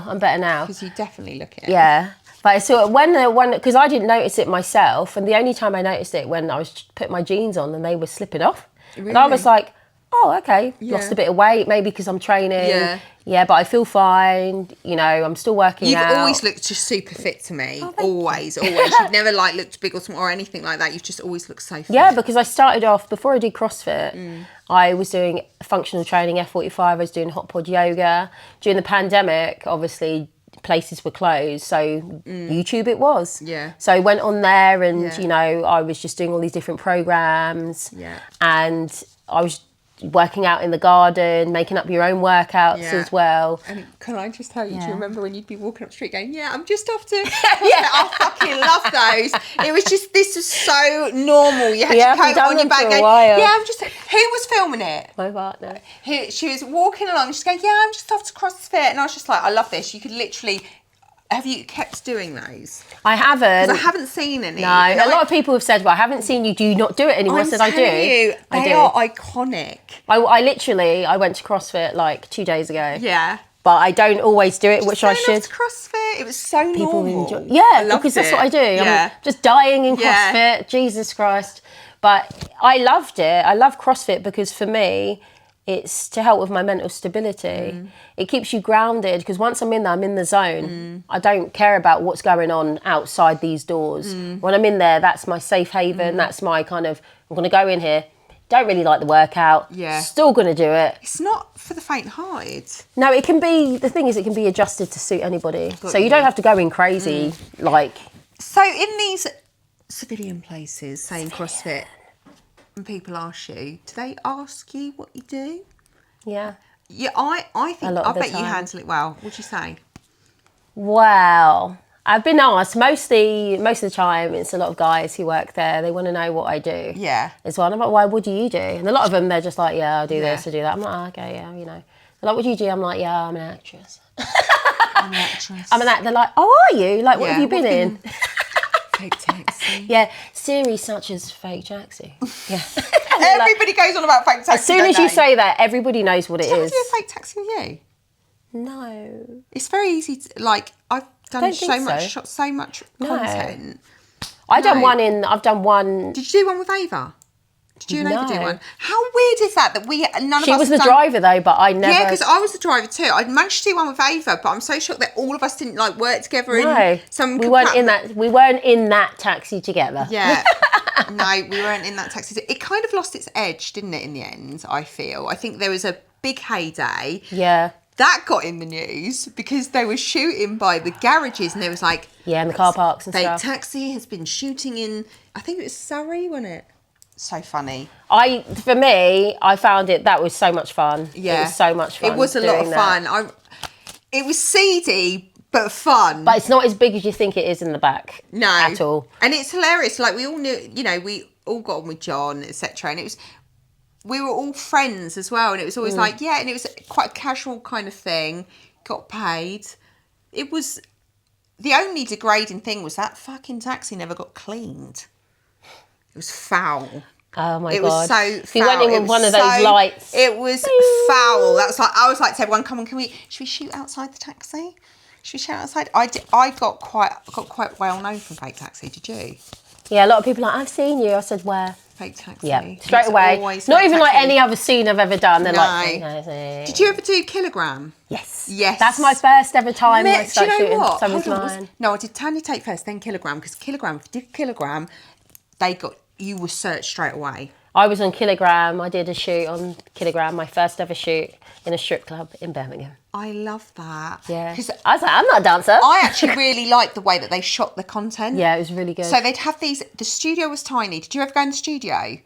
Because you definitely look it. Yeah. But so when because I didn't notice it myself, and the only time I noticed it when I was putting my jeans on and they were slipping off, really? And I was like, oh, okay, lost a bit of weight, maybe because I'm training. Yeah, but I feel fine. You know, I'm still working out. You've always looked just super fit to me. Always. You've never like looked big or small or anything like that. You've just always looked so fit. Yeah, because I started off, before I did CrossFit, I was doing functional training, F45, I was doing hot pod yoga. During the pandemic, obviously, places were closed, so YouTube it was. Yeah. So I went on there and, you know, I was just doing all these different programs. Yeah. And I was working out in the garden, making up your own workouts as well. And can I just tell you, do you remember when you'd be walking up the street going, I'm just off to... I fucking love those. It was just, this was so normal. You had your coat on your back going, I'm just... Who was filming it? My partner. She was walking along, she's going, I'm just off to CrossFit. And I was just like, I love this. You could literally... Have you kept doing those? I haven't. Because I haven't seen any. No, a lot of people have said, well, I haven't seen you. Do you not do it anymore? I said, I do. They are iconic. I went to CrossFit like 2 days ago. Yeah. But I don't always do it, which I should. To CrossFit. It was so normal. Because that's what I do. I'm just dying in CrossFit. Jesus Christ. But I loved it. I love CrossFit because for me, it's to help with my mental stability. It keeps you grounded because once I'm in there, I'm in the zone. I don't care about what's going on outside these doors. When I'm in there, that's my safe haven. That's my kind of, I'm going to go in here. Don't really like the workout. Still going to do it. It's not for the faint-hearted. No, it can be, the thing is it can be adjusted to suit anybody. So you don't have to go in crazy like. So in these civilian places, saying CrossFit, and people ask you, do they ask you what you do? Yeah. Yeah, I think, I bet you handle it well. What'd you say? Wow. I've been asked, most of the time, it's a lot of guys who work there. They want to know what I do. Yeah. As well. And I'm like, why, what do you do? And a lot of them, they're just like, I do this, I do that. I'm like, oh, okay, you know. They're like, what do you do? I'm like, I'm an actress. I'm an actress. They're like, oh, are you? Like, what have you been in? Fake taxi. Yeah, series such as Fake Taxi. Yeah. Everybody goes on about Fake Taxi. As soon as you say that, everybody knows what it is. Did I do a Fake Taxi with you? No. It's very easy to, like, I've done so much content. I've done one. Did you do one with Ava? Did you and Ava do one? How weird is that none of us... She was the driver though, but I never... Yeah, because I was the driver too. I managed to do one with Ava, but I'm so shocked that all of us didn't like work together in some... We weren't in that taxi together. Yeah. No, we weren't in that taxi. It kind of lost its edge, didn't it, in the end, I feel. I think there was a big heyday. Yeah. That got in the news because they were shooting by the garages and there was like... Yeah, in the car parks and stuff. Fake Taxi has been shooting in... I think it was Surrey, wasn't it? So funny. For me, I found that was so much fun. Yeah. It was so much fun. It was a lot of fun. It was seedy, but fun. But it's not as big as you think it is in the back. No. At all. And it's hilarious. Like, we all knew, we all got on with John, etc. And we were all friends as well. And it was always like, and it was quite a casual kind of thing. Got paid. It was, the only degrading thing was that fucking taxi never got cleaned. It was foul. Oh my God. It was so foul. You went in with one of those lights. It was foul. I was like to everyone, come on, should we shoot outside the taxi? Should we shoot outside? I got quite well known from Fake Taxi, did you? Yeah, a lot of people are like, I've seen you. I said, where? Fake Taxi. Yeah, straight away. Not even like any other scene I've ever done. They're like, did you ever do Kilogram? Yes. Yes. That's my first ever time do I started you know shooting. What? Someone's mine. No, I did Tanya Take first, then Kilogram, because Kilogram, if you did Kilogram, you were searched straight away. I was on Kilogram. I did a shoot on Kilogram, my first ever shoot in a strip club in Birmingham. I love that. Yeah. Because I was like, I'm not a dancer. I actually really liked the way that they shot the content. Yeah, it was really good. So they'd have the studio was tiny. Did you ever go in the studio?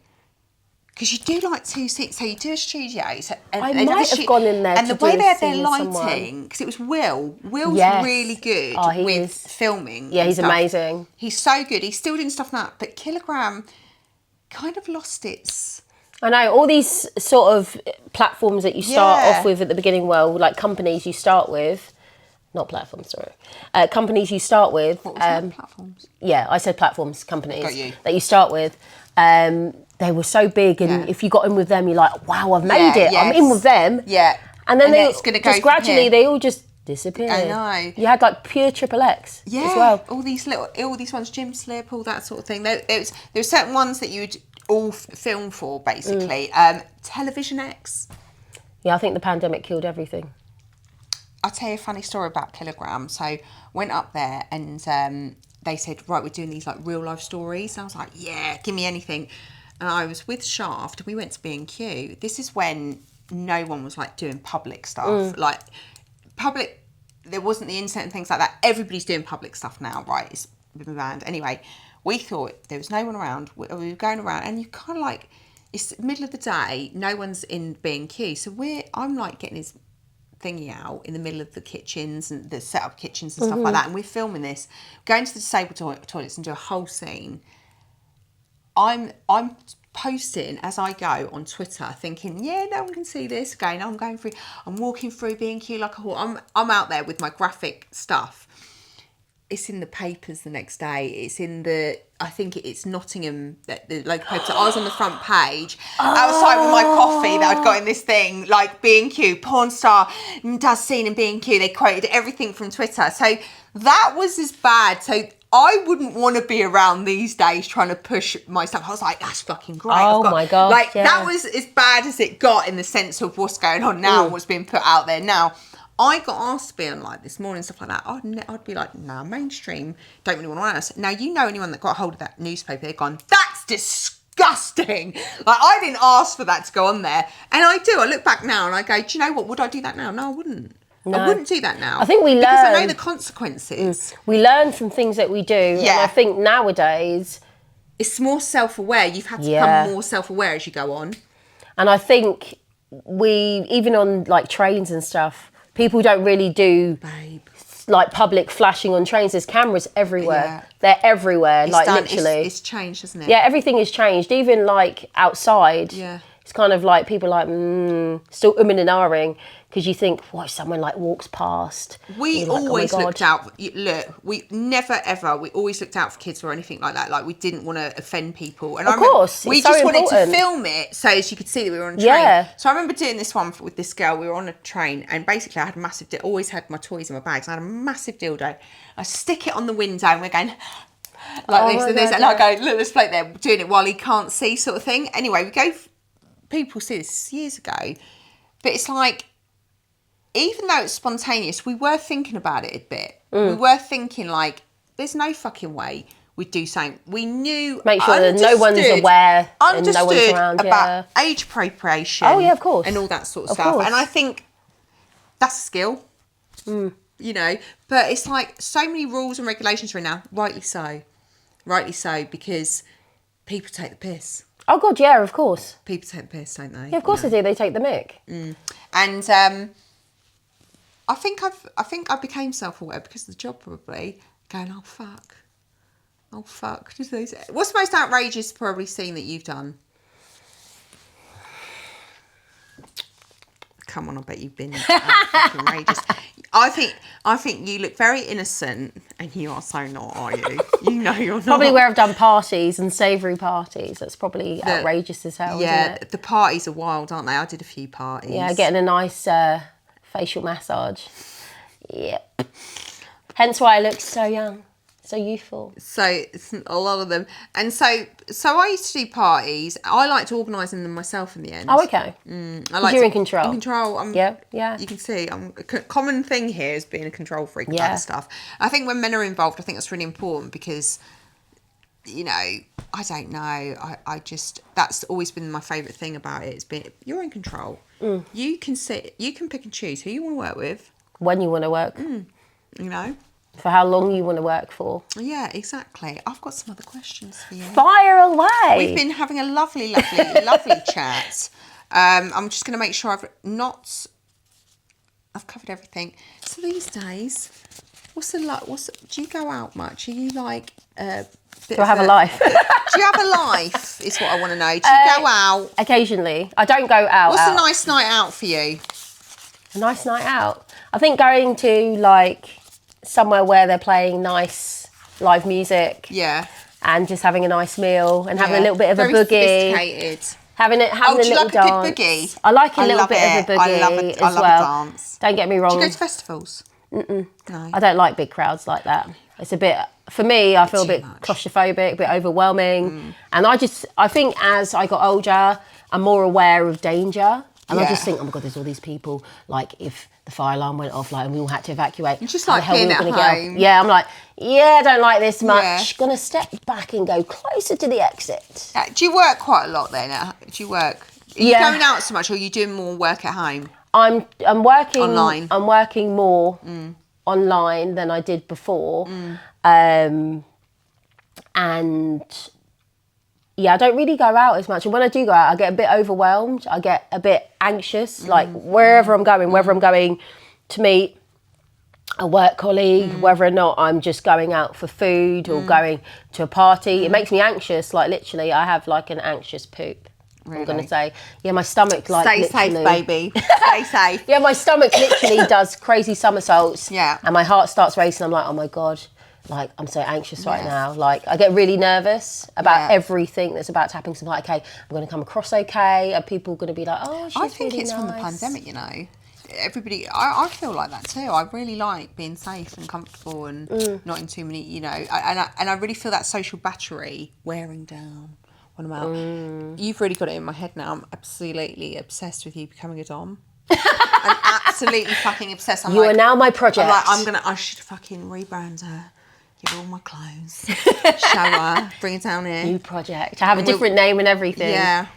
Because you do like 2 seats, so you do a studio. So, and I might have gone in there. And the way they had their lighting, because it was Will's really good with filming. Yeah, he's amazing. He's so good. He's still doing stuff like that. But Kilogram kind of lost its... I know, all these sort of platforms that you start off with at the beginning, like companies you start with, not platforms, sorry. Companies you start with... What was that, platforms? Yeah, I said platforms, companies. Got you. That you start with. They were so big, and if you got in with them, you're like, wow, I've made it. Yes. I'm in with them. Yeah. And then gradually, they all just disappeared. I know. You had like pure XXX as well. All these ones, gym slip, all that sort of thing. There were certain ones that you would all filmed for, basically. Television X. Yeah, I think the pandemic killed everything. I'll tell you a funny story about Kilogram. So went up there and they said, right, we're doing these like real life stories. And I was like, yeah, give me anything. And I was with Shaft. We went to B&Q. This is when no one was like doing public stuff. Like public, there wasn't the internet and things like that. Everybody's doing public stuff now, right? It's been banned. Anyway, we thought there was no one around. We were going around and you kind of like, it's the middle of the day. No one's in B&Q. So I'm like getting his thingy out in the middle of the kitchens and the set up kitchens and stuff like that, and we're filming this, going to the disabled toilets and do a whole scene. I'm posting as I go on Twitter, thinking, yeah, no one can see this. I'm walking through B&Q like a whore. I'm out there with my graphic stuff. It's in the papers the next day. It's in I think it's Nottingham, the local paper. So I was on the front page outside with my coffee that I'd got in this thing, like B&Q, porn star does scene in B&Q. They quoted everything from Twitter. So that was as bad. So I wouldn't want to be around these days trying to push my stuff. I was like, that's fucking great. Oh my God. Like, that was as bad as it got in the sense of what's going on now and what's being put out there now. I got asked to be on like This Morning, stuff like that. I'd be like, nah, mainstream, don't really want to us. Now, you know anyone that got hold of that newspaper, they've gone, that's disgusting. Like, I didn't ask for that to go on there. And I do. I look back now and I go, do you know what? Would I do that now? No, I wouldn't. No. I wouldn't do that now. I think we learn. Because I know the consequences. We learn from things that we do. Yeah. And I think nowadays, it's more self-aware. You've had to become more self-aware as you go on. And I think even on like trains and stuff, people don't really do like public flashing on trains. There's cameras everywhere. Yeah. They're everywhere, literally. It's changed, hasn't it? Yeah, everything has changed. Even like outside, it's kind of like people are like, still umming and ahhing. Because you think, what if someone like walks past? We always looked out. Look, we never ever. We always looked out for kids or anything like that. Like we didn't want to offend people. And of course, we just wanted to film it so she could see that we were on a train. Yeah. So I remember doing this one with this girl. We were on a train, and basically I had a massive. Always had my toys in my bags. I had a massive dildo. I stick it on the window, and we're going like this and this, and I go, look, let's float there, doing it while he can't see, sort of thing. Anyway, we go. People see this years ago, but it's like, even though it's spontaneous, we were thinking about it a bit. We were thinking like, there's no fucking way we'd do something. We knew, make sure that no one's aware and no one's around. About age appropriation. Oh yeah, of course, and all that sort of stuff. Course. And I think that's a skill, you know. But it's like so many rules and regulations right now. Rightly so, because people take the piss. Oh God, yeah, of course. People take the piss, don't they? Yeah, of course they do. They take the mick. And I think I became self-aware because of the job, probably going, oh fuck. What's the most outrageous probably scene that you've done? Come on, I bet you've been fucking outrageous. I think you look very innocent, and you are so not, are you? You know you're not. Probably where I've done parties and savoury parties. That's probably outrageous as hell. Yeah, isn't it? The parties are wild, aren't they? I did a few parties. Yeah, getting a nice facial massage. Yep. Hence why I look so young, so youthful. So it's a lot of them, and so I used to do parties. I like to organise them myself in the end. Oh, okay. You're in control. In control. Yeah. You can see, a common thing here is being a control freak about stuff. I think when men are involved, I think that's really important because, you know, I don't know. I just, that's always been my favourite thing about it. It's been, you're in control. You can pick and choose who you want to work with. When you want to work. You know. For how long you want to work for. Yeah, exactly. I've got some other questions for you. Fire away. We've been having a lovely chat. I'm just going to make sure I've covered everything. So these days, do you go out much? Are you like... do I have a life? Do you have a life, is what I want to know. Do you go out? Occasionally. I don't go out. What's a nice night out for you? A nice night out? I think going to like somewhere where they're playing nice live music. Yeah. And just having a nice meal and having a little bit of a boogie. Sophisticated. Having a little dance. A good boogie? I like a little bit of a boogie as well. I love a dance. Don't get me wrong. Do you go to festivals? No. I don't like big crowds like that. It's a bit, for me, I feel a bit much. claustrophobic, a bit overwhelming. And I think as I got older, I'm more aware of danger. And I just think, oh my God, there's all these people, like if the fire alarm went off, like, and we all had to evacuate. You just how the like hell being we were at gonna home. Yeah, I'm like, yeah, I don't like this much. Yeah. Gonna step back and go closer to the exit. Do you work quite a lot then? Do you work? Are you going out so much, or are you doing more work at home? I'm working online. I'm working more online than I did before. And yeah, I don't really go out as much. And when I do go out, I get a bit overwhelmed. I get a bit anxious, like wherever I'm going, whether I'm going to meet a work colleague, whether or not I'm just going out for food or going to a party. It makes me anxious. Like literally, I have like an anxious poop. Really? I'm going to say, yeah, my stomach like Stay safe, baby. Stay safe. Yeah, my stomach literally does crazy somersaults. Yeah. And my heart starts racing. I'm like, oh my God, like I'm so anxious right now. Like I get really nervous about everything that's about to happen. So I'm like, okay, I'm going to come across okay. Are people going to be like, oh, she's I think really it's nice. from the pandemic, you know. Everybody, I feel like that too. I really like being safe and comfortable and not in too many, you know. And I really feel that social battery wearing down when I'm out. You've really got it in my head now. I'm absolutely obsessed with you becoming a dom. I'm absolutely fucking obsessed. You are now my project. I'm like, I should fucking rebrand her. Give her all my clothes. Show her. Bring her down here. New project. I have a different name and everything. Yeah.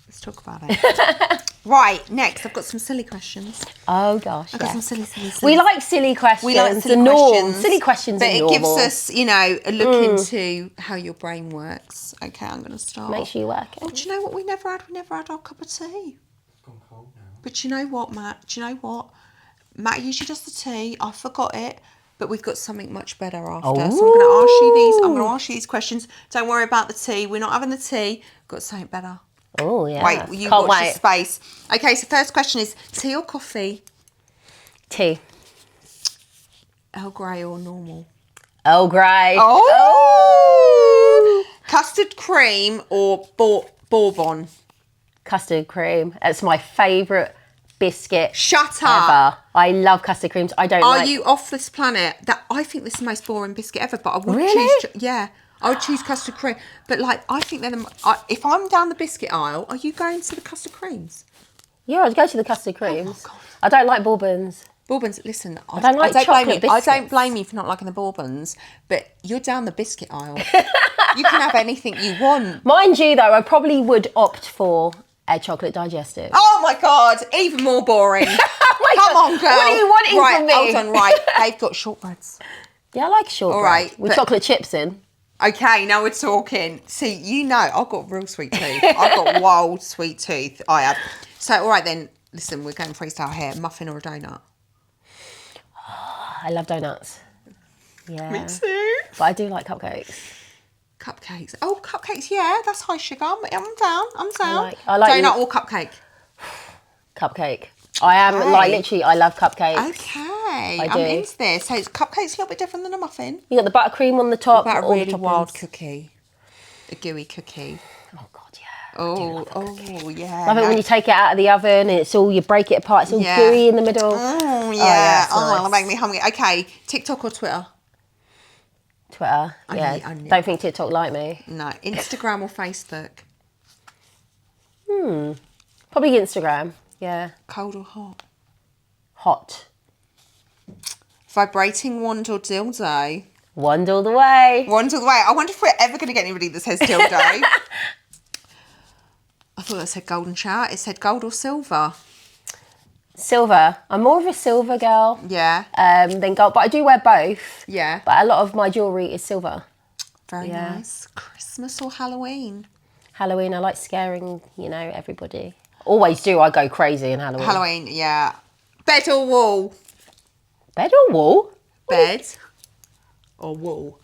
Let's talk about it. Right, next, I've got some silly questions. Oh gosh, I've got some silly. We like silly questions. We like silly the questions. Norm. Silly questions but are it normal. gives us, you know, a look into how your brain works. Okay, I'm going to start. Make sure you work it. Oh, do you know what we never had? We never had our cup of tea. It's gone cold now. But you know what, Matt? Do you know what? Matt usually does the tea. I forgot it. But we've got something much better after. So I'm going to ask you these. I'm going to ask you these questions. Don't worry about the tea. We're not having the tea. We've got something better. Oh, yeah. Wait, you Can't watch wait. this space. Okay, so first question is tea or coffee? Tea. Earl Grey or normal? Earl Grey. Oh! Custard cream or bourbon? Custard cream. It's my favourite biscuit Shut up. ever. I love custard creams. I don't Are like... you off this planet? That I think this is the most boring biscuit ever, but I would Really? choose... Yeah, I would choose custard cream. But, like, I think they're if I'm down the biscuit aisle, are you going to the custard creams? Yeah, I'd go to the custard creams. God. I don't like bourbons. Bourbons, listen, I don't like blame chocolate you. I don't biscuits. blame you for not liking the bourbons, but you're down the biscuit aisle. You can have anything you want. Mind you, though, I probably would opt for a chocolate digestive. Oh my God, even more boring. Come on, girl. What are you wanting right, from me? Hold on, right. They've got shortbreads. Yeah, I like shortbread. All right, with but- chocolate chips in. Okay, now we're talking. See, you know, I've got real sweet tooth. I've got wild sweet tooth. I have. So, all right then. Listen, we're going freestyle here. Muffin or a donut? I love donuts. Yeah. Me too. But I do like cupcakes. Cupcakes. Oh, cupcakes. Yeah, that's high sugar. I'm down. I'm down. I like donut or cupcake? Cupcake. I am like literally. I love cupcakes. Okay, I I'm do. into this. So, cupcakes a little bit different than a muffin. You got the buttercream on the top. What about a all the really toppings. wild cookie? A gooey cookie. Oh God, yeah. Oh, yeah. Love it when you take it out of the oven and it's all, you break it apart, it's all Yeah. gooey in the middle. Oh, yeah. yeah, it's Oh, nice. it'll make me hungry. Okay, TikTok or Twitter? Twitter, I yeah. knew. Don't think TikTok like me. No. Instagram or Facebook? Probably Instagram, yeah. Cold or hot? Hot. Vibrating wand or dildo? Wand all the way. Wand all the way. I wonder if we're ever going to get anybody that says dildo. I thought that said golden shower. It said gold or silver. Silver. I'm more of a silver girl Yeah. than gold, but I do wear both. Yeah. But a lot of my jewellery is silver. Very Yeah. nice. Christmas or Halloween? Halloween, I like scaring, everybody. Always do. I go crazy in Halloween. Halloween, yeah. Bed or wall? Bed or wall? Bed or wall?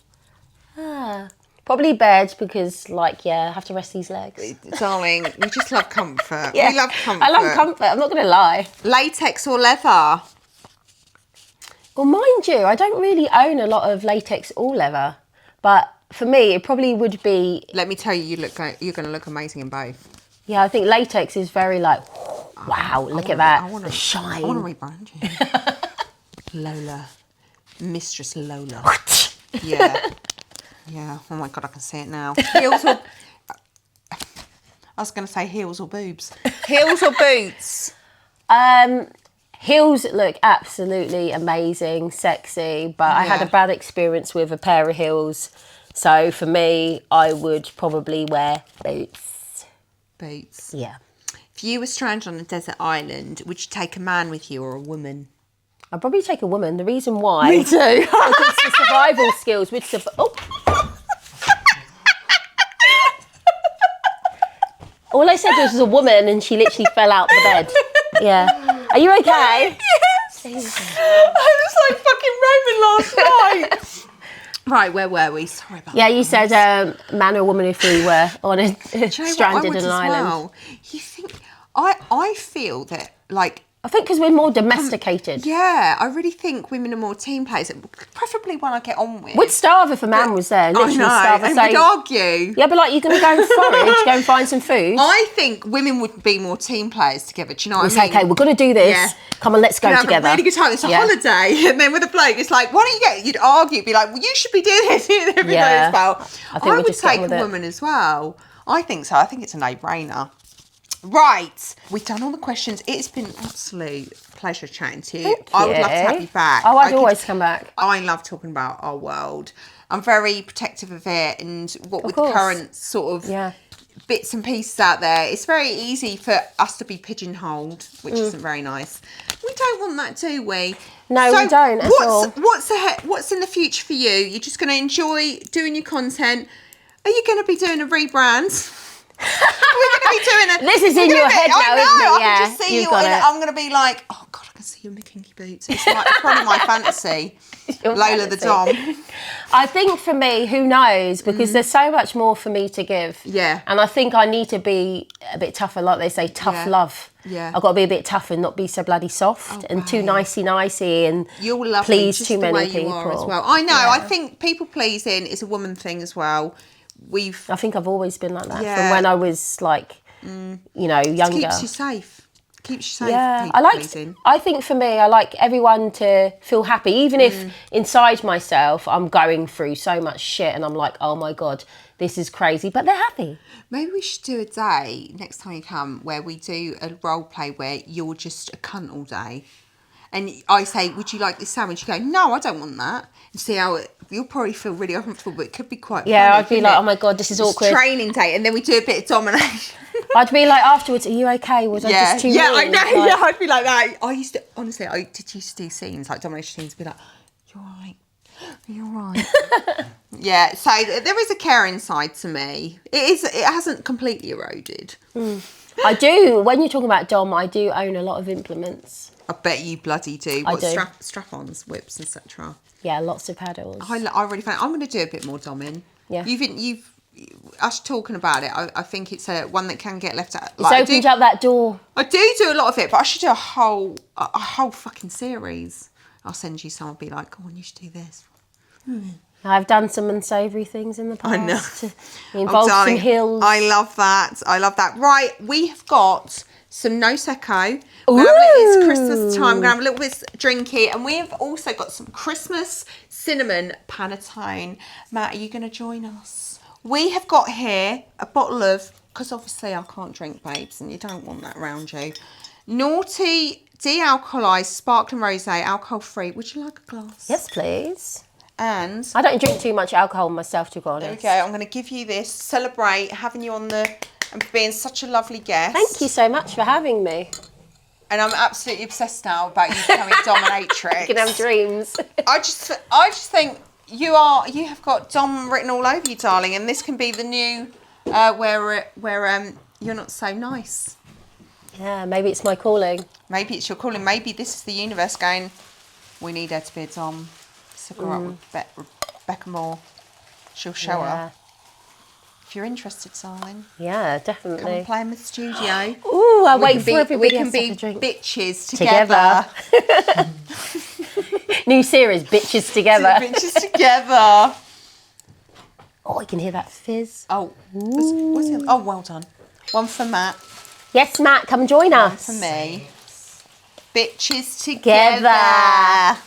Probably bed because, I have to rest these legs. Darling, we just love comfort. Yeah. We love comfort. I love comfort. I'm not going to lie. Latex or leather? Well, mind you, I don't really own a lot of latex or leather. But for me, it probably would be... Let me tell you, you're going to look amazing in both. Yeah, I think latex is very wow, look at that. The shine. I want to rebrand you. Lola. Mistress Lola. Yeah. Yeah. Oh my God, I can see it now. Heels or... I was going to say heels or boobs. Heels or boots? Heels look absolutely amazing, sexy, but I had a bad experience with a pair of heels. So for me, I would probably wear boots. Boots. Yeah. If you were stranded on a desert island, would you take a man with you or a woman? I'd probably take a woman. The reason why... Me too. Because the survival skills would... All I said was a woman and she literally fell out the bed. Yeah. Are you okay? Yes. I was like fucking Roman last night. Right, where were we? Sorry about that. Yeah, you said man or woman if we were on a stranded on an island. Well? You think... I feel that, like... I think because we're more domesticated. Yeah, I really think women are more team players, preferably one I get on with. Would starve if a man was there. Literally starve and we'd argue. Yeah, but like, you're going to go and forage, go and find some food. I think women would be more team players together. Do you know what I mean? Okay, we're going to do this. Yeah. Come on, let's go together. Have a really good time. It's a holiday. And then with a bloke, it's like, why don't you get... You'd argue, be like, well, you should be doing this. As well. I would take a woman as well. I think so. I think it's a no-brainer. Right, we've done all the questions. It's been an absolute pleasure chatting to you. Thank I would love to have you back. Oh, I'd always come back. I love talking about our world. I'm very protective of it, and what with the current sort of bits and pieces out there, it's very easy for us to be pigeonholed, which isn't very nice. We don't want that, do we? No, we don't at all. What's in the future for you? You're just going to enjoy doing your content. Are you going to be doing a rebrand? We're going to be doing This is in your head now, isn't it? I can just see you, and I'm going to be like, oh God, I can see you in the kinky boots. It's probably my fantasy. Lola the Dom. I think for me, who knows? Because there's so much more for me to give. Yeah. And I think I need to be a bit tougher, like they say, tough love. Yeah. I've got to be a bit tough and not be so bloody soft and too nicey and please too many people. You are as well. I know. I think people pleasing is a woman thing as well. I think I've always been like that from when I was like, you know, younger. Keeps you safe. Yeah, I think for me, I like everyone to feel happy, even if inside myself I'm going through so much shit and I'm like, oh my God, this is crazy, but they're happy. Maybe we should do a day next time you come where we do a role play where you're just a cunt all day. And I say, would you like this sandwich? You go, no, I don't want that. And see how you'll probably feel really uncomfortable, but it could be quite funny. I'd be like, oh my God, this is awkward. Training day, and then we do a bit of domination. I'd be like afterwards, are you okay? Was I just too mean? I know. Like, I'd be like that. I used to, honestly, I did used to do scenes, like domination scenes, be like, you're right. You're right. Yeah, so there is a caring side to me. It hasn't completely eroded. I do. When you're talking about Dom, I do own a lot of implements. I bet you bloody do. I do. Strap-ons, whips, etc. Yeah, lots of paddles. I really find I'm going to do a bit more doming. Yeah. You've us talking about it. I think it's one that can get left out. It's opened up that door. I do a lot of it, but I should do a whole fucking series. I'll send you some. I'll be like, come on, you should do this. I've done some unsavoury things in the past. I know. Involved some hills. I love that. Right, we have got some Prosecco. It's Christmas time. We're going to have a little bit drinky. And we've also got some Christmas cinnamon panettone. Matt, are you going to join us? We have got here a bottle of, because obviously I can't drink, babes, and you don't want that around you. Naughty de-alcoholised sparkling rosé, alcohol-free. Would you like a glass? Yes, please. And I don't drink too much alcohol myself, to be honest. There we go. I'm going to give you this. Celebrate having you on and being such a lovely guest. Thank you so much for having me. And I'm absolutely obsessed now about you becoming dominatrix. You can have dreams. I just think you have got Dom written all over you, darling, and this can be the new where you're not so nice. Yeah, maybe it's my calling. Maybe it's your calling. Maybe this is the universe going, we need her to be a Dom. Hook her up with Rebecca Moore. She'll show her. If you're interested, darling. Yeah, definitely. Come and play in the studio. Ooh, I'll wait for everybody. We can be bitches together. New series, bitches together. Bitches together. Oh, I can hear that fizz. Oh, what's it? Oh, well done. One for Matt. Yes, Matt, come join us. One for me. Bitches together.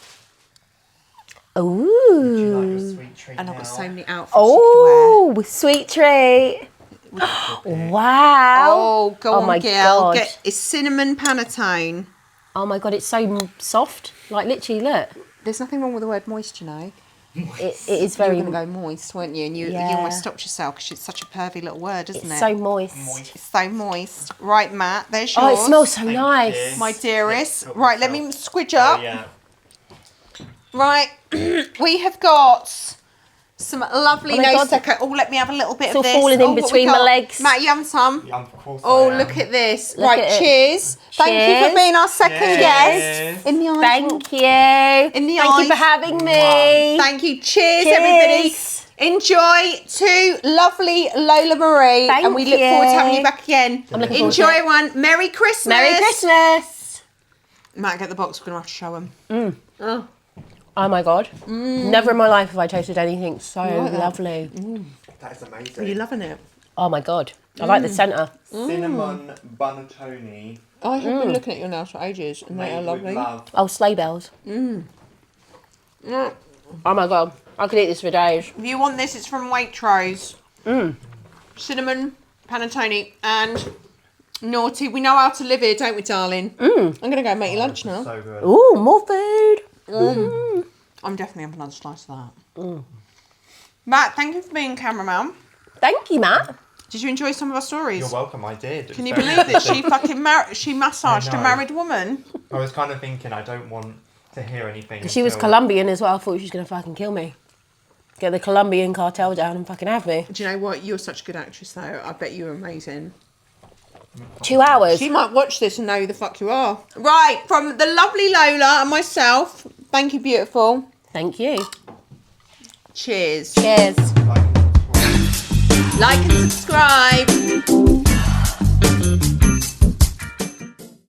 Ooh. Would you like your sweet treat And I've got now? so many outfits Oh, sweet treat. Wow. Oh, go on, my girl. God. It's cinnamon panettone. Oh my God, it's so soft. Like literally, look. There's nothing wrong with the word moist, you know. It is You were very. going to go moist, weren't you? And you Yeah. almost stopped yourself because it's such a pervy little word, isn't It's it? so moist. It's so moist. Right, Matt, there's yours. Oh, it smells so Thank nice. you. My dearest. Help Right, let me yourself. squidge up. Oh, yeah. Right, we have got some lovely Oh my no God. secco. Oh, let me have a little bit It's of all this. falling in what we between my got? legs. Matt, you having some? Yeah, of course Oh, I am. look at this. Look right, at it. cheers. Thank you for Cheers. being our second Cheers. guest. In the eyes. Thank you. In the Thank you for eyes. having me. Thank you. Cheers, Cheers. everybody. Enjoy to lovely Lola-Marie. Thank and we look forward to having you. you back again. I'm looking forward to Enjoy it. everyone. Merry Christmas. Merry Christmas. Matt, get the box. We're going to have to show them. Oh my God. Never in my life have I tasted anything so like that? lovely. That is Are amazing. you loving it? Oh my God. I like the centre. Cinnamon bunnatoni I have been looking at your nails for ages and they are made lovely. with love. Oh, sleigh bells. Oh my God. I could eat this for days. If you want this, it's from Waitrose. Cinnamon, panettone, and naughty. We know how to live here, don't we, darling? I'm going to go make you lunch now. So good. Ooh, more food. I'm definitely having another slice of that. Matt, thank you for being cameraman. Thank you, Matt. Did you enjoy some of our stories? You're welcome, I did. Can you believe that she fucking she massaged I a know. married woman? I was kind of thinking I don't want to hear anything. She was until- Colombian as well. I thought she was going to fucking kill me. Get the Colombian cartel down and fucking have me. Do you know what? You're such a good actress, though. I bet you're amazing. 2 hours. She might watch this and know who the fuck you are. Right, from the lovely Lola and myself, thank you, beautiful. Thank you. Cheers. Cheers. Like, Like and subscribe.